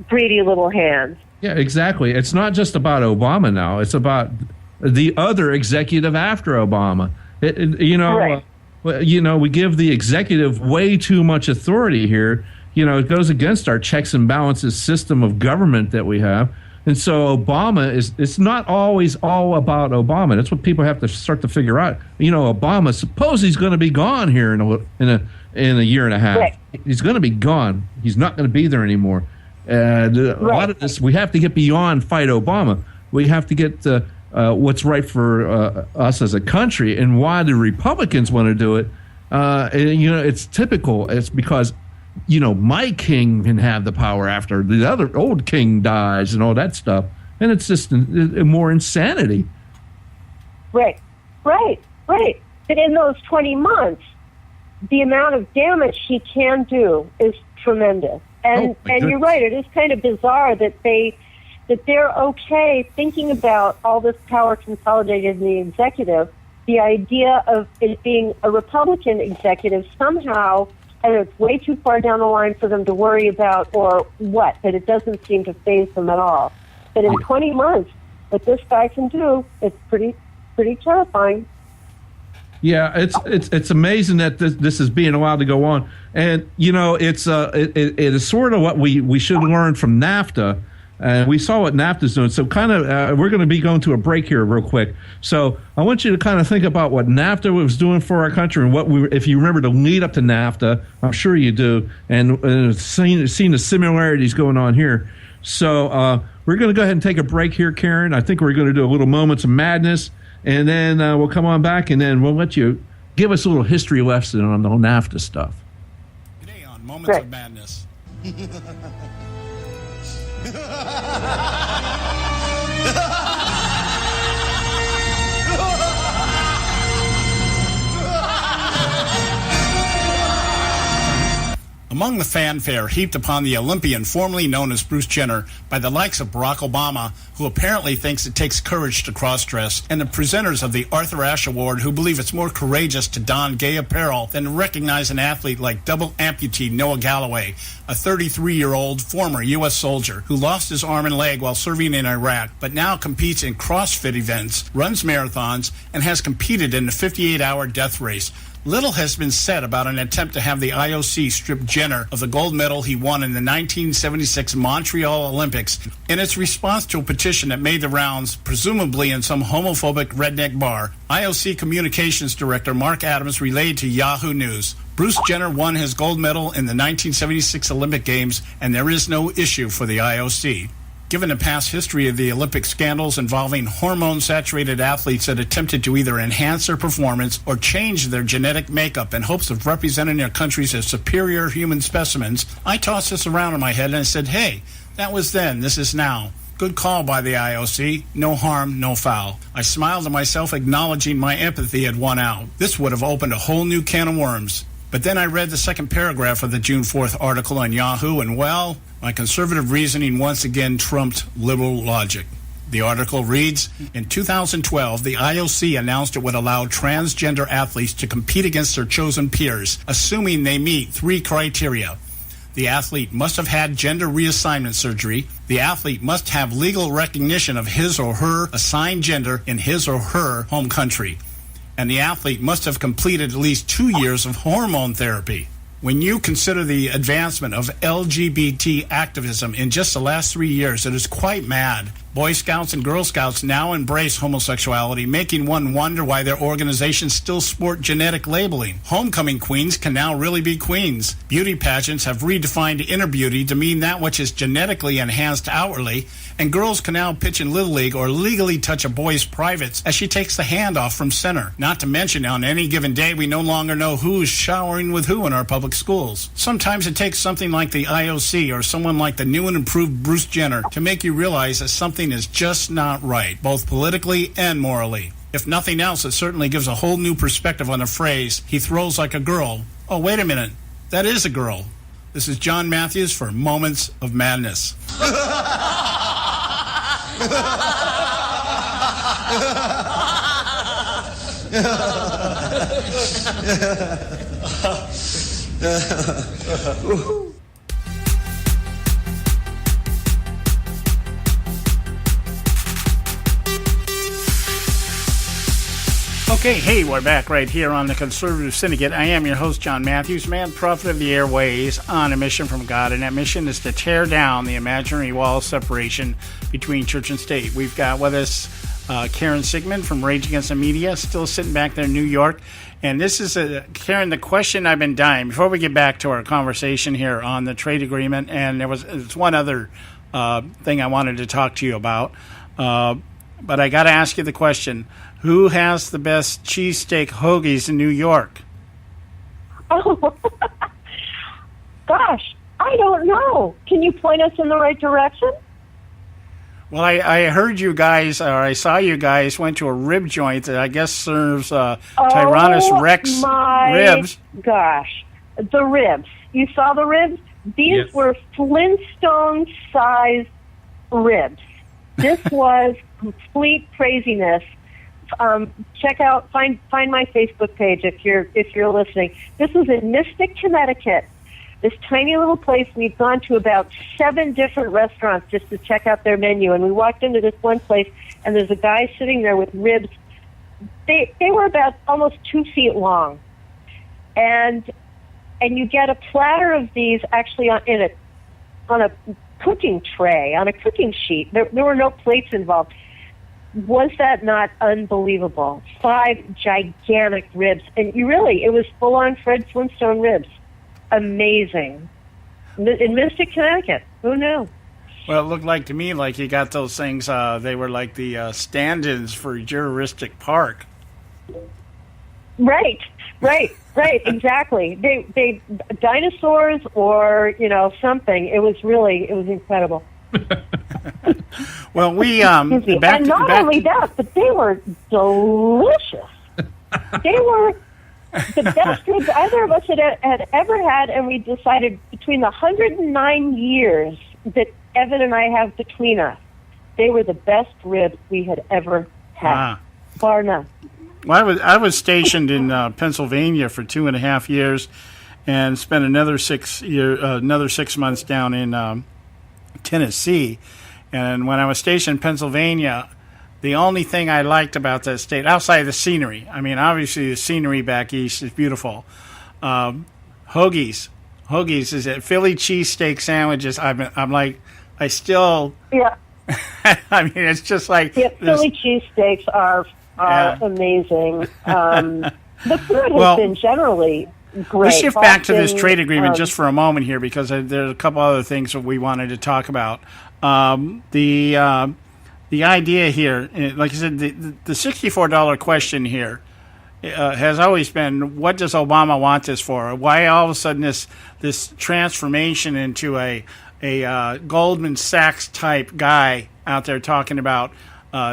Speaker 9: greedy little hands.
Speaker 7: Yeah, exactly. It's not just about Obama now. It's about the other executive after Obama. Right. We give the executive way too much authority here. It goes against our checks and balances system of government that we have. And so it's not always all about Obama. That's what people have to start to figure out. Obama, suppose he's going to be gone here in a year and a half. Right. He's going to be gone. He's not going to be there anymore. And a lot of this, we have to get beyond fight Obama. We have to get what's right for us as a country, and why the Republicans want to do it. It's typical. It's because my king can have the power after the other old king dies and all that stuff. And it's just more insanity.
Speaker 9: Right. But in those 20 months, the amount of damage he can do is tremendous. And you're right, it is kind of bizarre that they're okay thinking about all this power consolidated in the executive. The idea of it being a Republican executive somehow, and it's way too far down the line for them to worry about, or what, that it doesn't seem to faze them at all. But in 20 months, what this guy can do, it's pretty terrifying.
Speaker 7: Yeah, it's amazing that this is being allowed to go on, and it is sort of what we should learn from NAFTA, and we saw what NAFTA's doing. So kind of we're going to be going to a break here real quick. So I want you to kind of think about what NAFTA was doing for our country and what if you remember the lead up to NAFTA, I'm sure you do, and seeing the similarities going on here. So we're going to go ahead and take a break here, Karen. I think we're going to do a little Moments of Madness. And then we'll come on back, and then we'll let you give us a little history lesson on the whole NAFTA stuff.
Speaker 6: Today on Moments of Madness. Among the fanfare heaped upon the Olympian formerly known as Bruce Jenner by the likes of Barack Obama, who apparently thinks it takes courage to cross-dress, and the presenters of the Arthur Ashe Award, who believe it's more courageous to don gay apparel than to recognize an athlete like double amputee Noah Galloway, a 33-year-old former U.S. soldier who lost his arm and leg while serving in Iraq, but now competes in CrossFit events, runs marathons, and has competed in the 58-hour death race. Little has been said about an attempt to have the IOC strip Jenner of the gold medal he won in the 1976 Montreal Olympics in its response to a petition that made the rounds, presumably in some homophobic redneck bar. IOC Communications Director Mark Adams relayed to Yahoo News, Bruce Jenner won his gold medal in the 1976 Olympic Games, and there is no issue for the IOC. Given the past history of the Olympic scandals involving hormone-saturated athletes that attempted to either enhance their performance or change their genetic makeup in hopes of representing their countries as superior human specimens, I tossed this around in my head and I said, hey, that was then, this is now. Good call by the IOC. No harm, no foul. I smiled to myself, acknowledging my empathy had won out. This would have opened a whole new can of worms. But then I read the second paragraph of the June 4th article on Yahoo, and well, my conservative reasoning once again trumped liberal logic. The article reads, in 2012, the IOC announced it would allow transgender athletes to compete against their chosen peers, assuming they meet 3 criteria. The athlete must have had gender reassignment surgery. The athlete must have legal recognition of his or her assigned gender in his or her home country. And the athlete must have completed at least 2 years of hormone therapy. When you consider the advancement of LGBT activism in just the last 3 years, it is quite mad. Boy Scouts and Girl Scouts now embrace homosexuality, making one wonder why their organizations still sport genetic labeling. Homecoming queens can now really be queens. Beauty pageants have redefined inner beauty to mean that which is genetically enhanced outwardly, and girls can now pitch in Little League or legally touch a boy's privates as she takes the hand off from center. Not to mention, on any given day, we no longer know who is showering with who in our public schools. Sometimes it takes something like the IOC or someone like the new and improved Bruce Jenner to make you realize that something is just not right, both politically and morally. If nothing else, it certainly gives a whole new perspective on the phrase, he throws like a girl. Oh, wait a minute, that is a girl. This is John Matthews for Moments of Madness. Okay, hey, we're back right here on the Conservative Syndicate. I am your host, John Matthews, man, prophet of the airways, on a mission from God, and that mission is to tear down the imaginary wall of separation between church and state. We've got with us Karen Sigmund from Rage Against the Media, still sitting back there in New York. And this is, Karen, the question I've been dying, before we get back to our conversation here on the trade agreement, and there's one other thing I wanted to talk to you about, but I got to ask you the question. Who has the best cheesesteak hoagies in New York?
Speaker 9: Oh, gosh, I don't know. Can you point us in the right direction?
Speaker 6: Well, I heard you guys, or I saw you guys went to a rib joint that I guess serves Tyrannus Rex ribs.
Speaker 9: Gosh, the ribs. You saw the ribs? These were Flintstone-sized ribs. This was complete craziness. Check out, find my Facebook page if you're listening. This was in Mystic, Connecticut. This tiny little place. We'd gone to about 7 different restaurants just to check out their menu, and we walked into this one place, and there's a guy sitting there with ribs. They were about almost 2 feet long, and you get a platter of these actually on a cooking tray, on a cooking sheet. There were no plates involved. Was that not unbelievable? 5 gigantic ribs, and it was full-on Fred Flintstone ribs. Amazing. In Mystic, Connecticut. Who knew?
Speaker 6: Well, it looked like to me like you got those things, they were like the stand-ins for Jurassic Park.
Speaker 9: Right, exactly. They dinosaurs or, something. It was incredible.
Speaker 6: Well, we
Speaker 9: and not only that, but they were delicious. They were the best ribs either of us had ever had, and we decided between the 109 years that Evan and I have between us, they were the best ribs we had ever had, bar none.
Speaker 6: Well, I was stationed in Pennsylvania for 2.5 years, and spent another 6 months down in Tennessee. And when I was stationed in Pennsylvania, the only thing I liked about that state, outside of the scenery, I mean, obviously the scenery back east is beautiful. Hoagies is it? Philly cheesesteak sandwiches. I'm like, I still.
Speaker 9: Yeah.
Speaker 6: I mean, it's just like.
Speaker 9: Yeah, Philly cheesesteaks are amazing. The food has been generally great.
Speaker 6: Let's shift back to this trade agreement just for a moment here, because there's a couple other things that we wanted to talk about. The idea here, like I said, the $64 question here has always been, what does Obama want this for? Why all of a sudden this transformation into a Goldman Sachs type guy out there talking about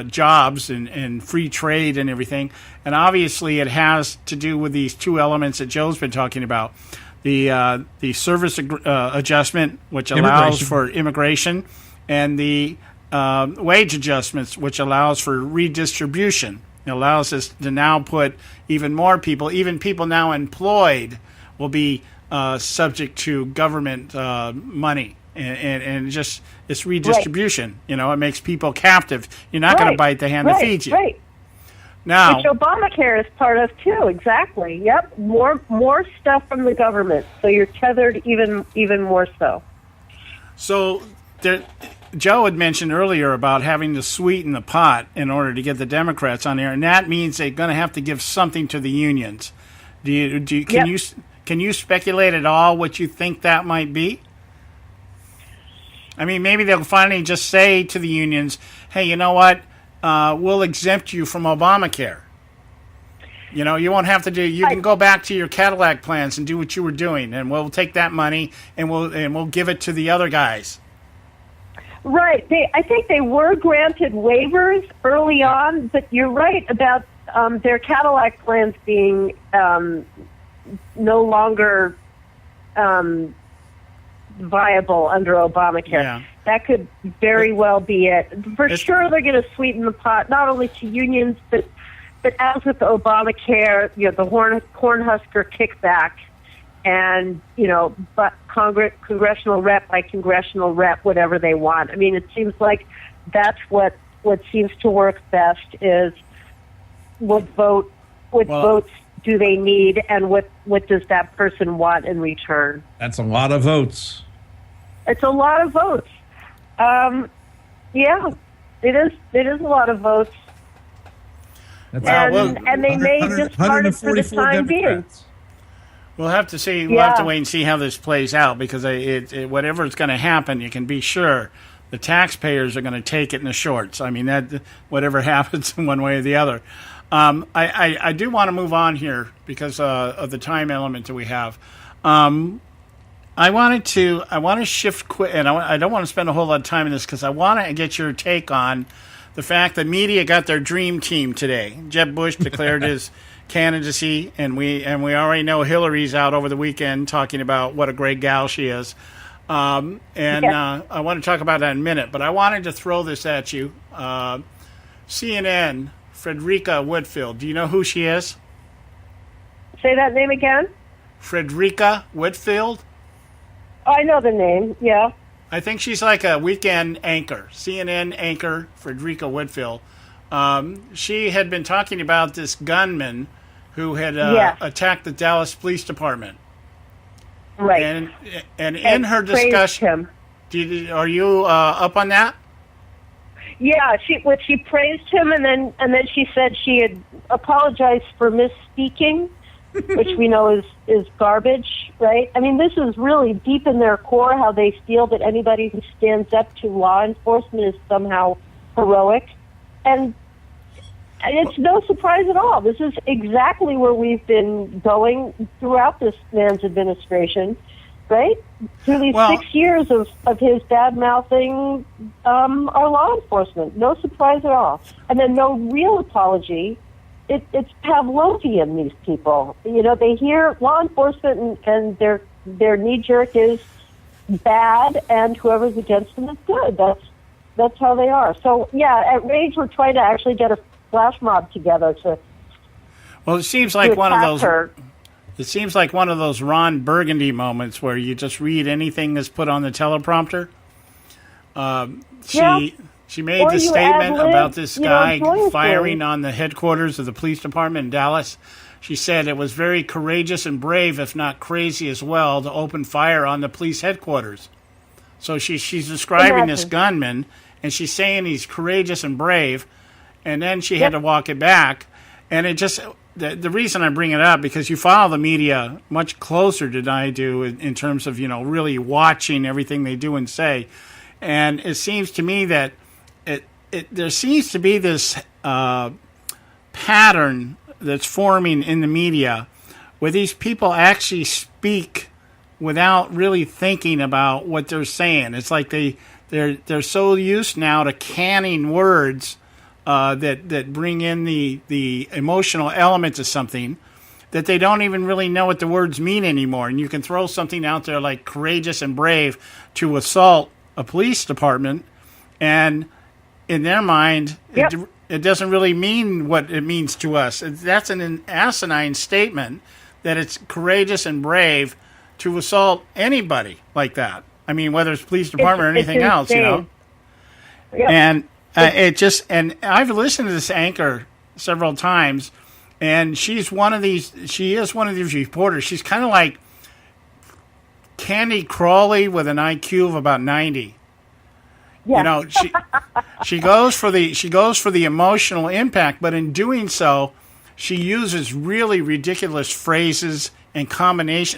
Speaker 6: jobs and free trade and everything? And obviously it has to do with these 2 elements that Joe's been talking about. The service adjustment, which allows for immigration, and the wage adjustments, which allows for redistribution. It allows us to now put even more people, even people now employed, will be subject to government money. And just it's redistribution. Right. It makes people captive. You're not going to bite the hand that feeds you.
Speaker 9: Right.
Speaker 6: Now,
Speaker 9: which Obamacare is part of too. Exactly. Yep. More stuff from the government, so you're tethered even more so.
Speaker 6: So Joe had mentioned earlier about having to sweeten the pot in order to get the Democrats on there, and that means they're going to have to give something to the unions. Can you speculate at all what you think that might be? I mean, maybe they'll finally just say to the unions, "Hey, you know what? We'll exempt you from Obamacare. You won't have to do. You can go back to your Cadillac plans and do what you were doing, and we'll take that money and we'll give it to the other guys."
Speaker 9: Right. I think they were granted waivers early on, but you're right about their Cadillac plans being no longer viable under Obamacare. Yeah. That could very well be it. For sure, they're going to sweeten the pot, not only to unions, but as with the Obamacare, the Cornhusker kickback, and but congressional rep by congressional rep, whatever they want. I mean, it seems like that's what seems to work best is what votes do they need, and what does that person want in return?
Speaker 7: That's a lot of votes.
Speaker 9: It's a lot of votes. Yeah, it is a lot of votes. And they may just part it for the time being.
Speaker 6: We'll have to see. We'll have to wait and see how this plays out, because whatever is going to happen, you can be sure the taxpayers are going to take it in the shorts. I mean, that whatever happens in one way or the other. I do want to move on here because of the time element that we have. I want to shift quick, and I don't want to spend a whole lot of time in this because I want to get your take on the fact that media got their dream team today. Jeb Bush declared his candidacy, and we already know Hillary's out over the weekend talking about what a great gal she is. I want to talk about that in a minute, but I wanted to throw this at you. CNN, Frederica Whitfield. Do you know who she is?
Speaker 9: Say that name again.
Speaker 6: Frederica Whitfield.
Speaker 9: I know the name, yeah.
Speaker 6: I think she's like a weekend anchor, CNN anchor, Frederica Whitfield. She had been talking about this gunman who had attacked the Dallas Police Department.
Speaker 9: Right.
Speaker 6: And in her discussion, are you up on that?
Speaker 9: Yeah, she praised him, and then she said she had apologized for misspeaking, which we know is garbage, right? I mean, this is really deep in their core, how they feel that anybody who stands up to law enforcement is somehow heroic. And it's no surprise at all. This is exactly where we've been going throughout this man's administration, right? Through these 6 years of his bad-mouthing our law enforcement. No surprise at all. And then no real apology. It's Pavlovian, these people. You know, they hear law enforcement and their knee-jerk is bad, and whoever's against them is good. That's how they are. So, yeah, at Rage, we're trying to actually get a flash mob together to.
Speaker 6: Well, it seems like one of those. It seems like one of those Ron Burgundy moments where you just read anything that's put on the teleprompter. She made the statement about this guy firing on the headquarters of the police department in Dallas. She said it was very courageous and brave, if not crazy as well, to open fire on the police headquarters. So she's describing this gunman, and she's saying he's courageous and brave, and then she had to walk it back. And it just, the reason I bring it up, because you follow the media much closer than I do in terms of, really watching everything they do and say. And it seems to me that there seems to be this pattern that's forming in the media where these people actually speak without really thinking about what they're saying. It's like they're so used now to canning words that bring in the emotional element to something that they don't even really know what the words mean anymore. And you can throw something out there like courageous and brave to assault a police department, and in their mind, it doesn't really mean what it means to us. That's an asinine statement that it's courageous and brave to assault anybody like that. I mean, whether it's police department or anything else, Yep. And and I've listened to this anchor several times, and she is one of these reporters. She's kind of like Candy Crawley with an IQ of about 90. Yeah. She goes for the emotional impact, but in doing so, she uses really ridiculous phrases and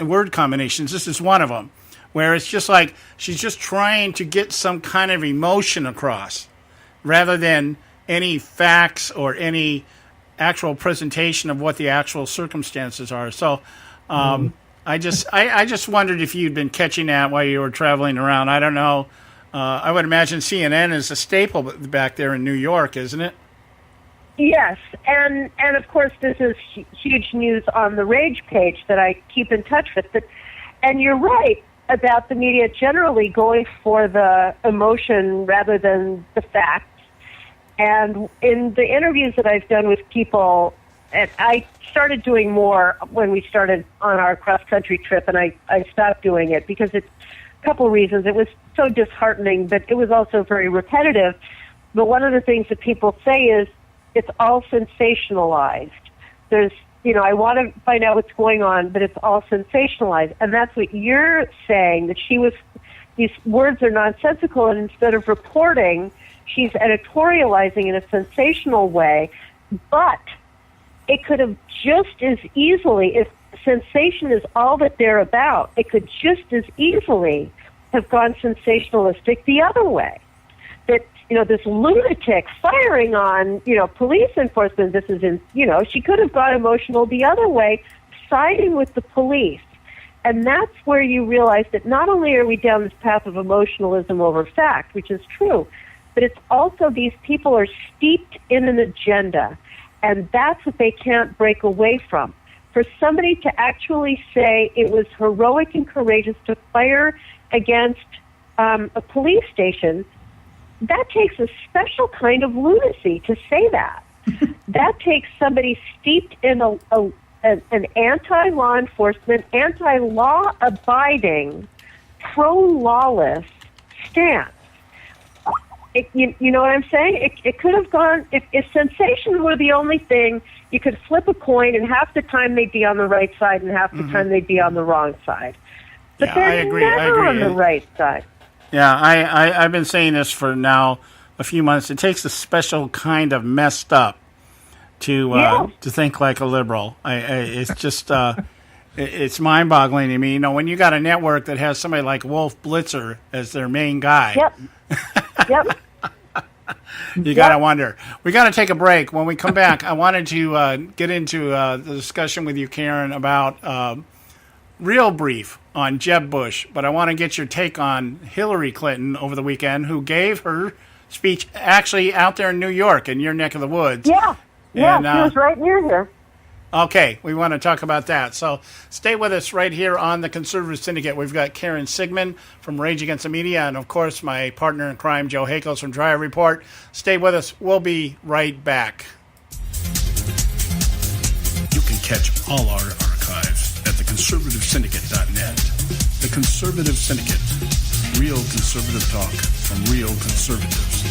Speaker 6: word combinations. This is one of them, where it's just like she's just trying to get some kind of emotion across, rather than any facts or any actual presentation of what the actual circumstances are. So, I just wondered if you'd been catching that while you were traveling around. I don't know. I would imagine CNN is a staple back there in New York, isn't it?
Speaker 9: Yes, and of course this is huge news on the Rage page that I keep in touch with. And you're right about the media generally going for the emotion rather than the facts. And in the interviews that I've done with people, and I started doing more when we started on our cross-country trip, and I stopped doing it because it's a couple of reasons. It was so disheartening, but it was also very repetitive. But one of the things that people say is it's all sensationalized. There's, I want to find out what's going on, but it's all sensationalized. And that's what you're saying, that these words are nonsensical, and instead of reporting, she's editorializing in a sensational way. But it could have just as easily, if sensation is all that they're about, it could just as easily have gone sensationalistic the other way. That, this lunatic firing on, police enforcement, she could have gone emotional the other way, siding with the police. And that's where you realize that not only are we down this path of emotionalism over fact, which is true, but it's also these people are steeped in an agenda, and that's what they can't break away from. For somebody to actually say it was heroic and courageous to fire against a police station, that takes a special kind of lunacy to say that. That takes somebody steeped in an anti-law enforcement, anti-law abiding, pro-lawless stance. You know what I'm saying? It could have gone, if sensation were the only thing, you could flip a coin and half the time they'd be on the right side and half the time they'd be on the wrong side. But
Speaker 6: Yeah,
Speaker 9: they're
Speaker 6: I agree.
Speaker 9: never on the right side.
Speaker 6: Yeah, I've been saying this for now a few months. It takes a special kind of messed up to think like a liberal. It's just it's mind-boggling to me. You know, when you got a network that has somebody like Wolf Blitzer as their main guy.
Speaker 9: Yep.
Speaker 6: You got to wonder. We got to take a break. When we come back, I wanted to get into the discussion with you, Karen, about real brief on Jeb Bush, but I want to get your take on Hillary Clinton over the weekend, who gave her speech actually out there in New York, in your neck of the woods.
Speaker 9: Yeah, she was right near here.
Speaker 6: Okay, we want to talk about that. So stay with us right here on the Conservative Syndicate. We've got Karen Sigmund from Rage Against the Media and, of course, my partner in crime, Joe Hakels from Dryer Report. Stay with us. We'll be right back.
Speaker 1: You can catch all our archives at theconservativesyndicate.net. The Conservative Syndicate. Real conservative talk from real conservatives.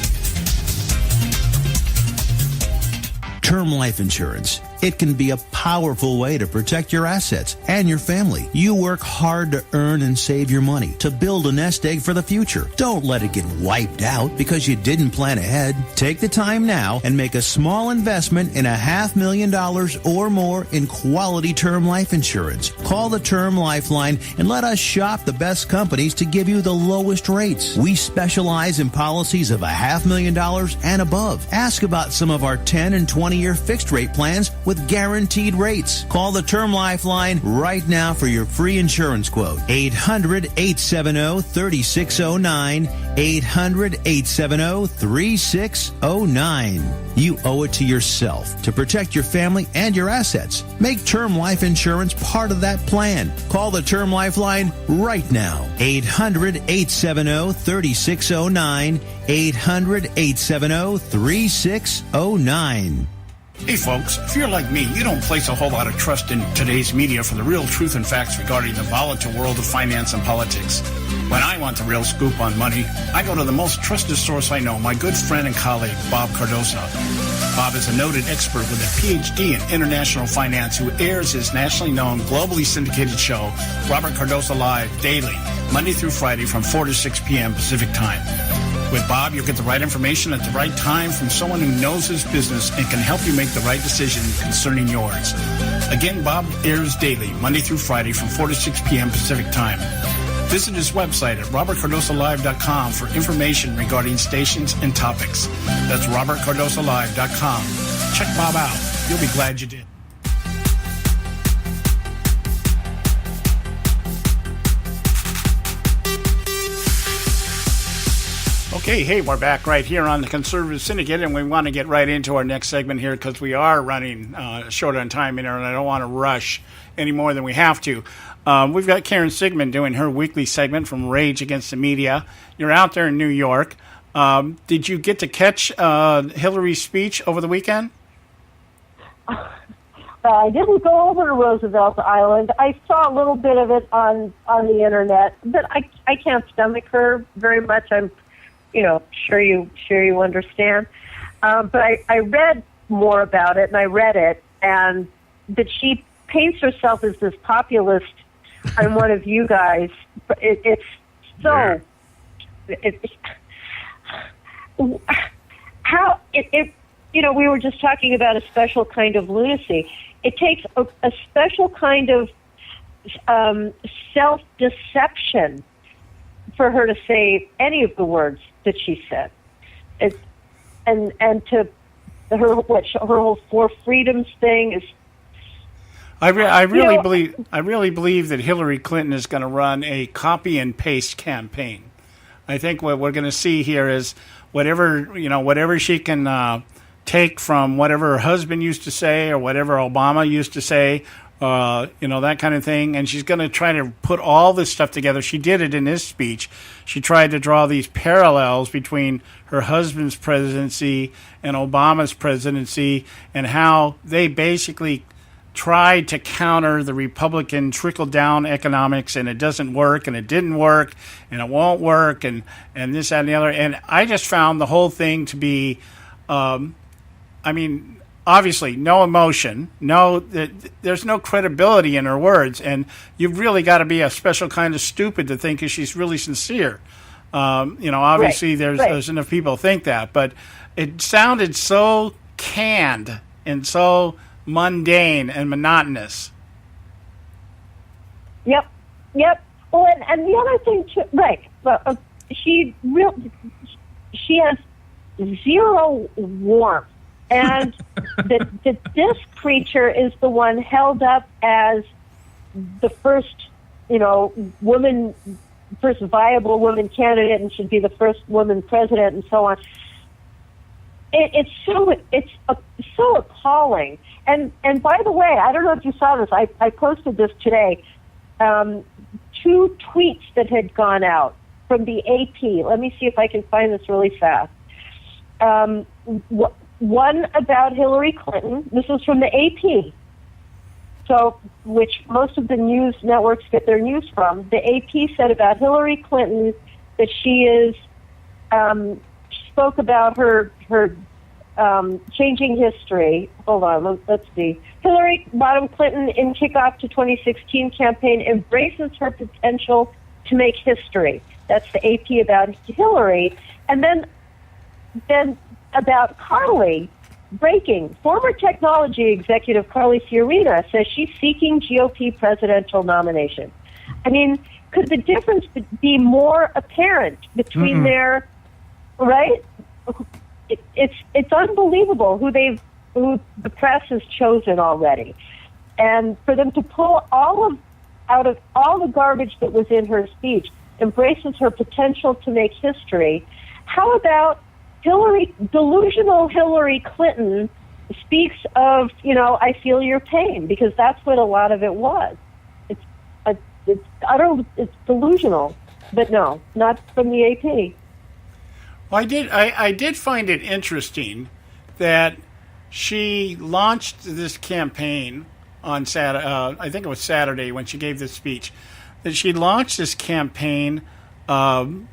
Speaker 13: Term life insurance. It can be a powerful way to protect your assets and your family. You work hard to earn and save your money to build a nest egg for the future. Don't let it get wiped out because you didn't plan ahead. Take the time now and make a small investment in $500,000 or more in quality term life insurance. Call the Term Lifeline and let us shop the best companies to give you the lowest rates. We specialize in policies of $500,000 and above. Ask about some of our 10 and 20-year fixed rate plans with guaranteed rates. Call the Term Lifeline right now for your free insurance quote. 800-870-3609. 800-870-3609. You owe it to yourself to protect your family and your assets. Make term life insurance part of that plan. Call the Term Lifeline right now. 800-870-3609. 800-870-3609.
Speaker 1: Hey folks, if you're like me, you don't place a whole lot of trust in today's media for the real truth and facts regarding the volatile world of finance and politics. When I want the real scoop on money, I go to the most trusted source I know, my good friend and colleague, Bob Cardoso. Bob is a noted expert with a PhD in international finance who airs his nationally known, globally syndicated show, Robert Cardoso Live, daily, Monday through Friday from 4 to 6 p.m. Pacific Time. With Bob, you'll get the right information at the right time from someone who knows his business and can help you make the right decision concerning yours. Again, Bob airs daily, Monday through Friday from 4 to 6 p.m. Pacific Time. Visit his website at robertcardosolive.com for information regarding stations and topics. That's robertcardosolive.com. Check Bob out. You'll be glad you did.
Speaker 6: Okay, hey, we're back right here on the Conservative Syndicate, and we want to get right into our next segment here because we are running short on time here, and I don't want to rush any more than we have to. We've got Karen Sigmund doing her weekly segment from Rage Against the Media. You're out there in New York. Did you get to catch Hillary's speech over the weekend?
Speaker 9: I didn't go over to Roosevelt Island. I saw a little bit of it on the internet, but I can't stomach her very much. I'm sure you understand. But I read more about it, and I read it, and that she paints herself as this populist. I'm one of you guys. It's so. We were just talking about a special kind of lunacy. It takes a special kind of self-deception for her to say any of the words that she said. And to her whole Four Freedoms thing is.
Speaker 6: I really believe that Hillary Clinton is going to run a copy and paste campaign. I think what we're going to see here is whatever she can take from whatever her husband used to say or whatever Obama used to say, that kind of thing. And she's going to try to put all this stuff together. She did it in his speech. She tried to draw these parallels between her husband's presidency and Obama's presidency and how they basically tried to counter the Republican trickle-down economics, and it doesn't work, and it didn't work, and it won't work, and this, that, and the other. And I just found the whole thing to be, obviously, no emotion, there's no credibility in her words, and you've really got to be a special kind of stupid to think that she's really sincere. Obviously, there's enough people think that, but it sounded so canned and so mundane and monotonous.
Speaker 9: Yep. Well, and the other thing too, right? She has zero warmth, and this creature is the one held up as the first, first viable woman candidate, and should be the first woman president, and so on. It's so appalling. And by the way, I don't know if you saw this. I posted this today. 2 tweets that had gone out from the AP. Let me see if I can find this really fast. One about Hillary Clinton. This is from the AP. So, which most of the news networks get their news from. The AP said about Hillary Clinton that she is spoke about her changing history. Hold on, let's see. Hillary Clinton in kickoff to 2016 campaign embraces her potential to make history. That's the AP about Hillary. And then about Carly, breaking. Former technology executive Carly Fiorina says she's seeking GOP presidential nomination. I mean, could the difference be more apparent between their, right? It's unbelievable who the press has chosen already, and for them to pull out of all the garbage that was in her speech, embraces her potential to make history. How about delusional Hillary Clinton speaks of, I feel your pain, because that's what a lot of it was. It's delusional, but no, not from the AP.
Speaker 6: Well, I did find it interesting that she launched this campaign on Saturday. I think it was Saturday when she gave this speech. That she launched this campaign, trying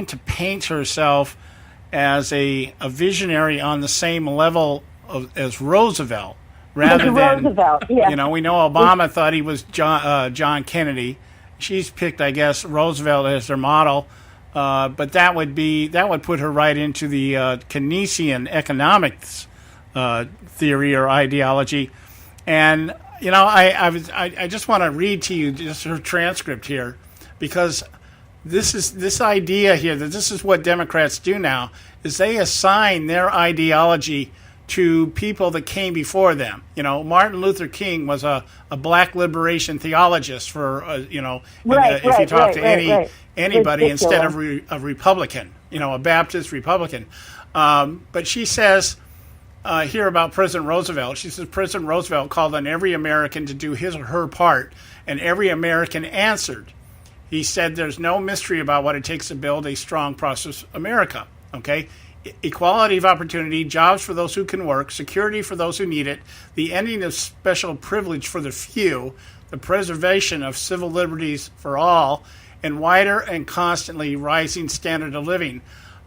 Speaker 6: to paint herself as a visionary on the same level as Roosevelt, rather than
Speaker 9: Roosevelt. Yeah.
Speaker 6: We know Obama thought he was John Kennedy. She's picked, I guess, Roosevelt as her model. But that would put her right into the Keynesian economics theory or ideology, and I just want to read to you just her transcript here, because this idea here that this is what Democrats do now is they assign their ideology to people that came before them. Martin Luther King was a black liberation theologist for if you talk to anybody instead of a Republican, a Baptist Republican. But she says here about President Roosevelt, she says President Roosevelt called on every American to do his or her part, and every American answered. He said there's no mystery about what it takes to build a strong, prosperous America. Okay? Equality of opportunity, jobs for those who can work, security for those who need it, the ending of special privilege for the few, the preservation of civil liberties for all, and wider and constantly rising standard of living.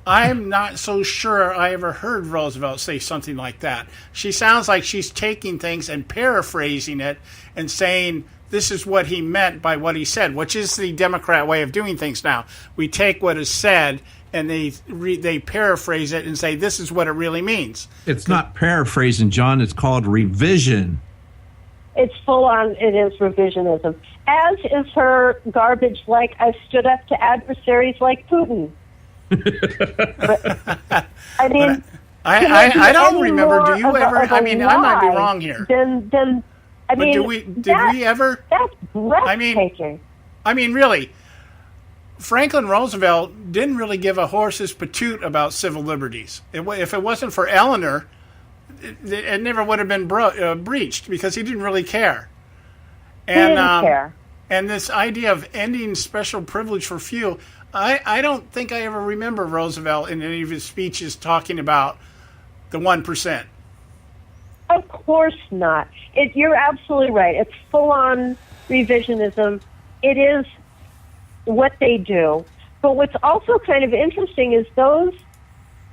Speaker 6: I'm not so sure I ever heard Roosevelt say something like that. She sounds like she's taking things and paraphrasing it and saying this is what he meant by what he said, which is the Democrat way of doing things now. We take what is said and they paraphrase it and say this is what it really means.
Speaker 7: It's not paraphrasing, John. It's called revision.
Speaker 9: It's full on. It is revisionism, as is her garbage. Like I've stood up to adversaries like Putin. I mean,
Speaker 6: I don't remember. Do you ever? I mean, I might be wrong here.
Speaker 9: Then I mean,
Speaker 6: did we ever?
Speaker 9: That's breathtaking.
Speaker 6: I mean, really, Franklin Roosevelt didn't really give a horse's patoot about civil liberties. If it wasn't for Eleanor, it never would have been breached because he didn't really care. And,
Speaker 9: he didn't care.
Speaker 6: And this idea of ending special privilege for few, I don't think I ever remember Roosevelt in any of his speeches talking about the 1%.
Speaker 9: Of course not. You're absolutely right. It's full-on revisionism. It is what they do. But what's also kind of interesting is those,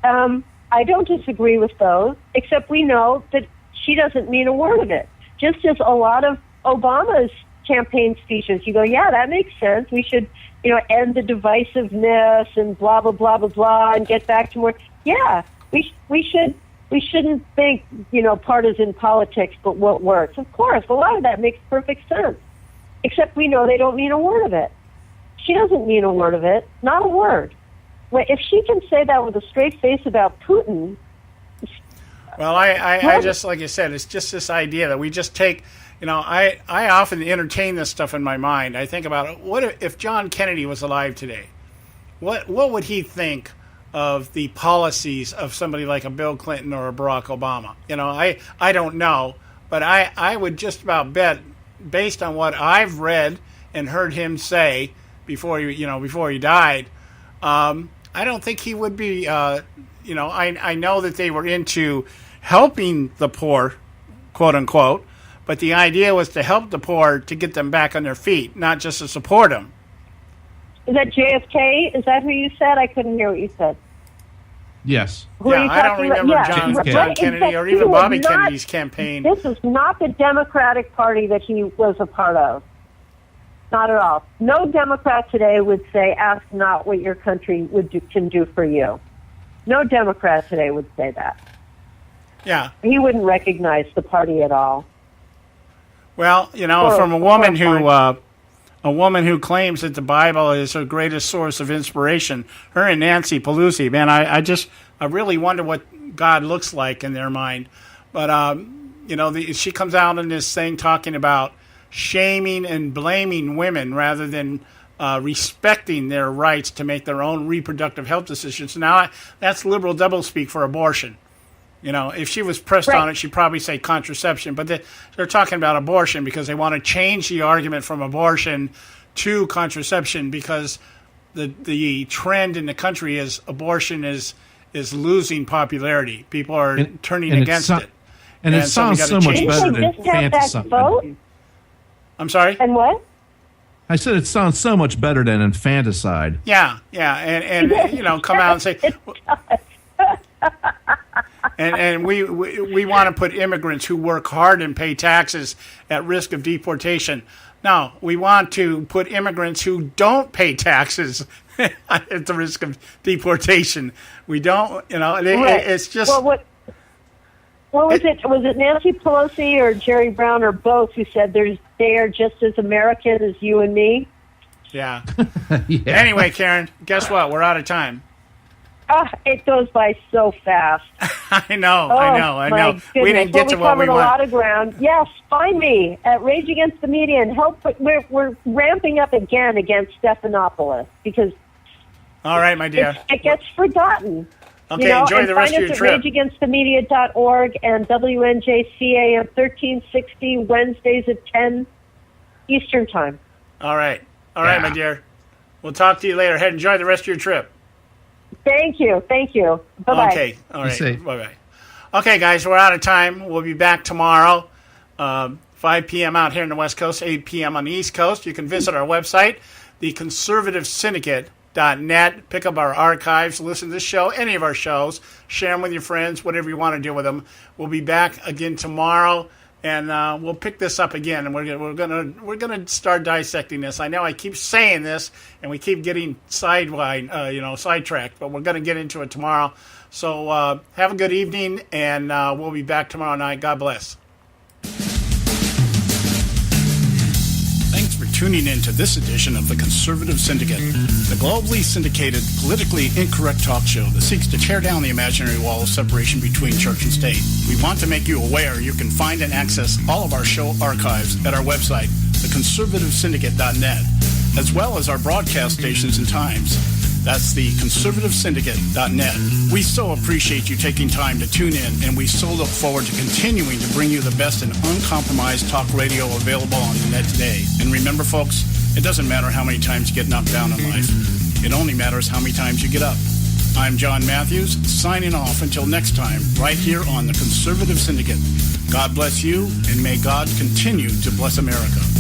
Speaker 9: I don't disagree with those, except we know that she doesn't mean a word of it. Just as a lot of Obama's campaign speeches, you go, yeah, that makes sense. We should, end the divisiveness and blah, blah, blah, blah, blah, and get back to more. Yeah, we shouldn't think, partisan politics, but what works. Of course, a lot of that makes perfect sense. Except we know they don't mean a word of it. She doesn't mean a word of it. Not a word. Well, if she can say that with a straight face about Putin...
Speaker 6: Well, I just, like I said, it's just this idea that we just take... I often entertain this stuff in my mind. I think about, what if John Kennedy was alive today? What would he think of the policies of somebody like a Bill Clinton or a Barack Obama? I don't know, but I would just about bet, based on what I've read and heard him say before he died, I don't think he would be. I know that they were into helping the poor, quote unquote, but the idea was to help the poor to get them back on their feet, not just to support them.
Speaker 9: Is that JFK? Is that who you said? I couldn't hear what you said.
Speaker 7: Yes.
Speaker 6: I don't remember John Kennedy or even Bobby Kennedy's campaign.
Speaker 9: This is not the Democratic Party that he was a part of. Not at all. No Democrat today would say, ask not what your country can do for you. No Democrat today would say that.
Speaker 6: Yeah.
Speaker 9: He wouldn't recognize the party at all.
Speaker 6: Well, from a woman who claims that the Bible is her greatest source of inspiration, her and Nancy Pelosi, man, I really wonder what God looks like in their mind. But, she comes out in this thing talking about shaming and blaming women rather than respecting their rights to make their own reproductive health decisions. Now, that's liberal doublespeak for abortion. If she was pressed on it, she'd probably say contraception. But they're talking about abortion because they want to change the argument from abortion to contraception because the trend in the country is abortion is losing popularity. People are turning against it.
Speaker 7: And it sounds so much better than infanticide.
Speaker 6: I'm sorry?
Speaker 9: And what?
Speaker 7: I said it sounds so much better than infanticide.
Speaker 6: Yeah. And come out and say... And we want to put immigrants who work hard and pay taxes at risk of deportation. No, we want to put immigrants who don't pay taxes at the risk of deportation. We don't, it's just...
Speaker 9: Well, what was it? Was it Nancy Pelosi or Jerry Brown or both who said they are just as American as you and me?
Speaker 6: Yeah. Anyway, Karen, guess what? We're out of time.
Speaker 9: It goes by so fast.
Speaker 6: I know. We didn't get to what we
Speaker 9: covered a lot of ground. Yes, find me at Rage Against the Media and help. We're ramping up again against Stephanopoulos because.
Speaker 6: All right, my dear.
Speaker 9: It gets forgotten.
Speaker 6: Okay, enjoy the rest of your trip.
Speaker 9: Find us at rageagainstthemedia.org and WNJCAM 1360 Wednesdays at 10 Eastern Time.
Speaker 6: All right, my dear. We'll talk to you later. Enjoy the rest of your trip.
Speaker 9: Thank you. Bye-bye.
Speaker 6: Okay. All right. Bye-bye. Okay, guys, we're out of time. We'll be back tomorrow, 5 p.m. out here in the West Coast, 8 p.m. on the East Coast. You can visit our website, theconservativesyndicate.net. Pick up our archives, listen to this show, any of our shows, share them with your friends, whatever you want to do with them. We'll be back again tomorrow, and we'll pick this up again, and we're gonna start dissecting this. I know I keep saying this, and we keep getting sidetracked, but we're gonna get into it tomorrow. So have a good evening, and we'll be back tomorrow night. God bless.
Speaker 1: Thanks for
Speaker 6: tuning in to this edition of the Conservative Syndicate, the globally syndicated, politically incorrect talk show that seeks to tear down the imaginary wall of separation between church and state. We want to make you aware you can find and access all of our show archives at our website, theconservativesyndicate.net, as well as our broadcast stations and times. That's the conservativesyndicate.net. We so appreciate you taking time to tune in, and we so look forward to continuing to bring you the best and uncompromised talk radio available on the net today. And remember, folks, it doesn't matter how many times you get knocked down in life. It only matters how many times you get up. I'm John Matthews, signing off until next time, right here on the Conservative Syndicate. God bless you, and may God continue to bless America.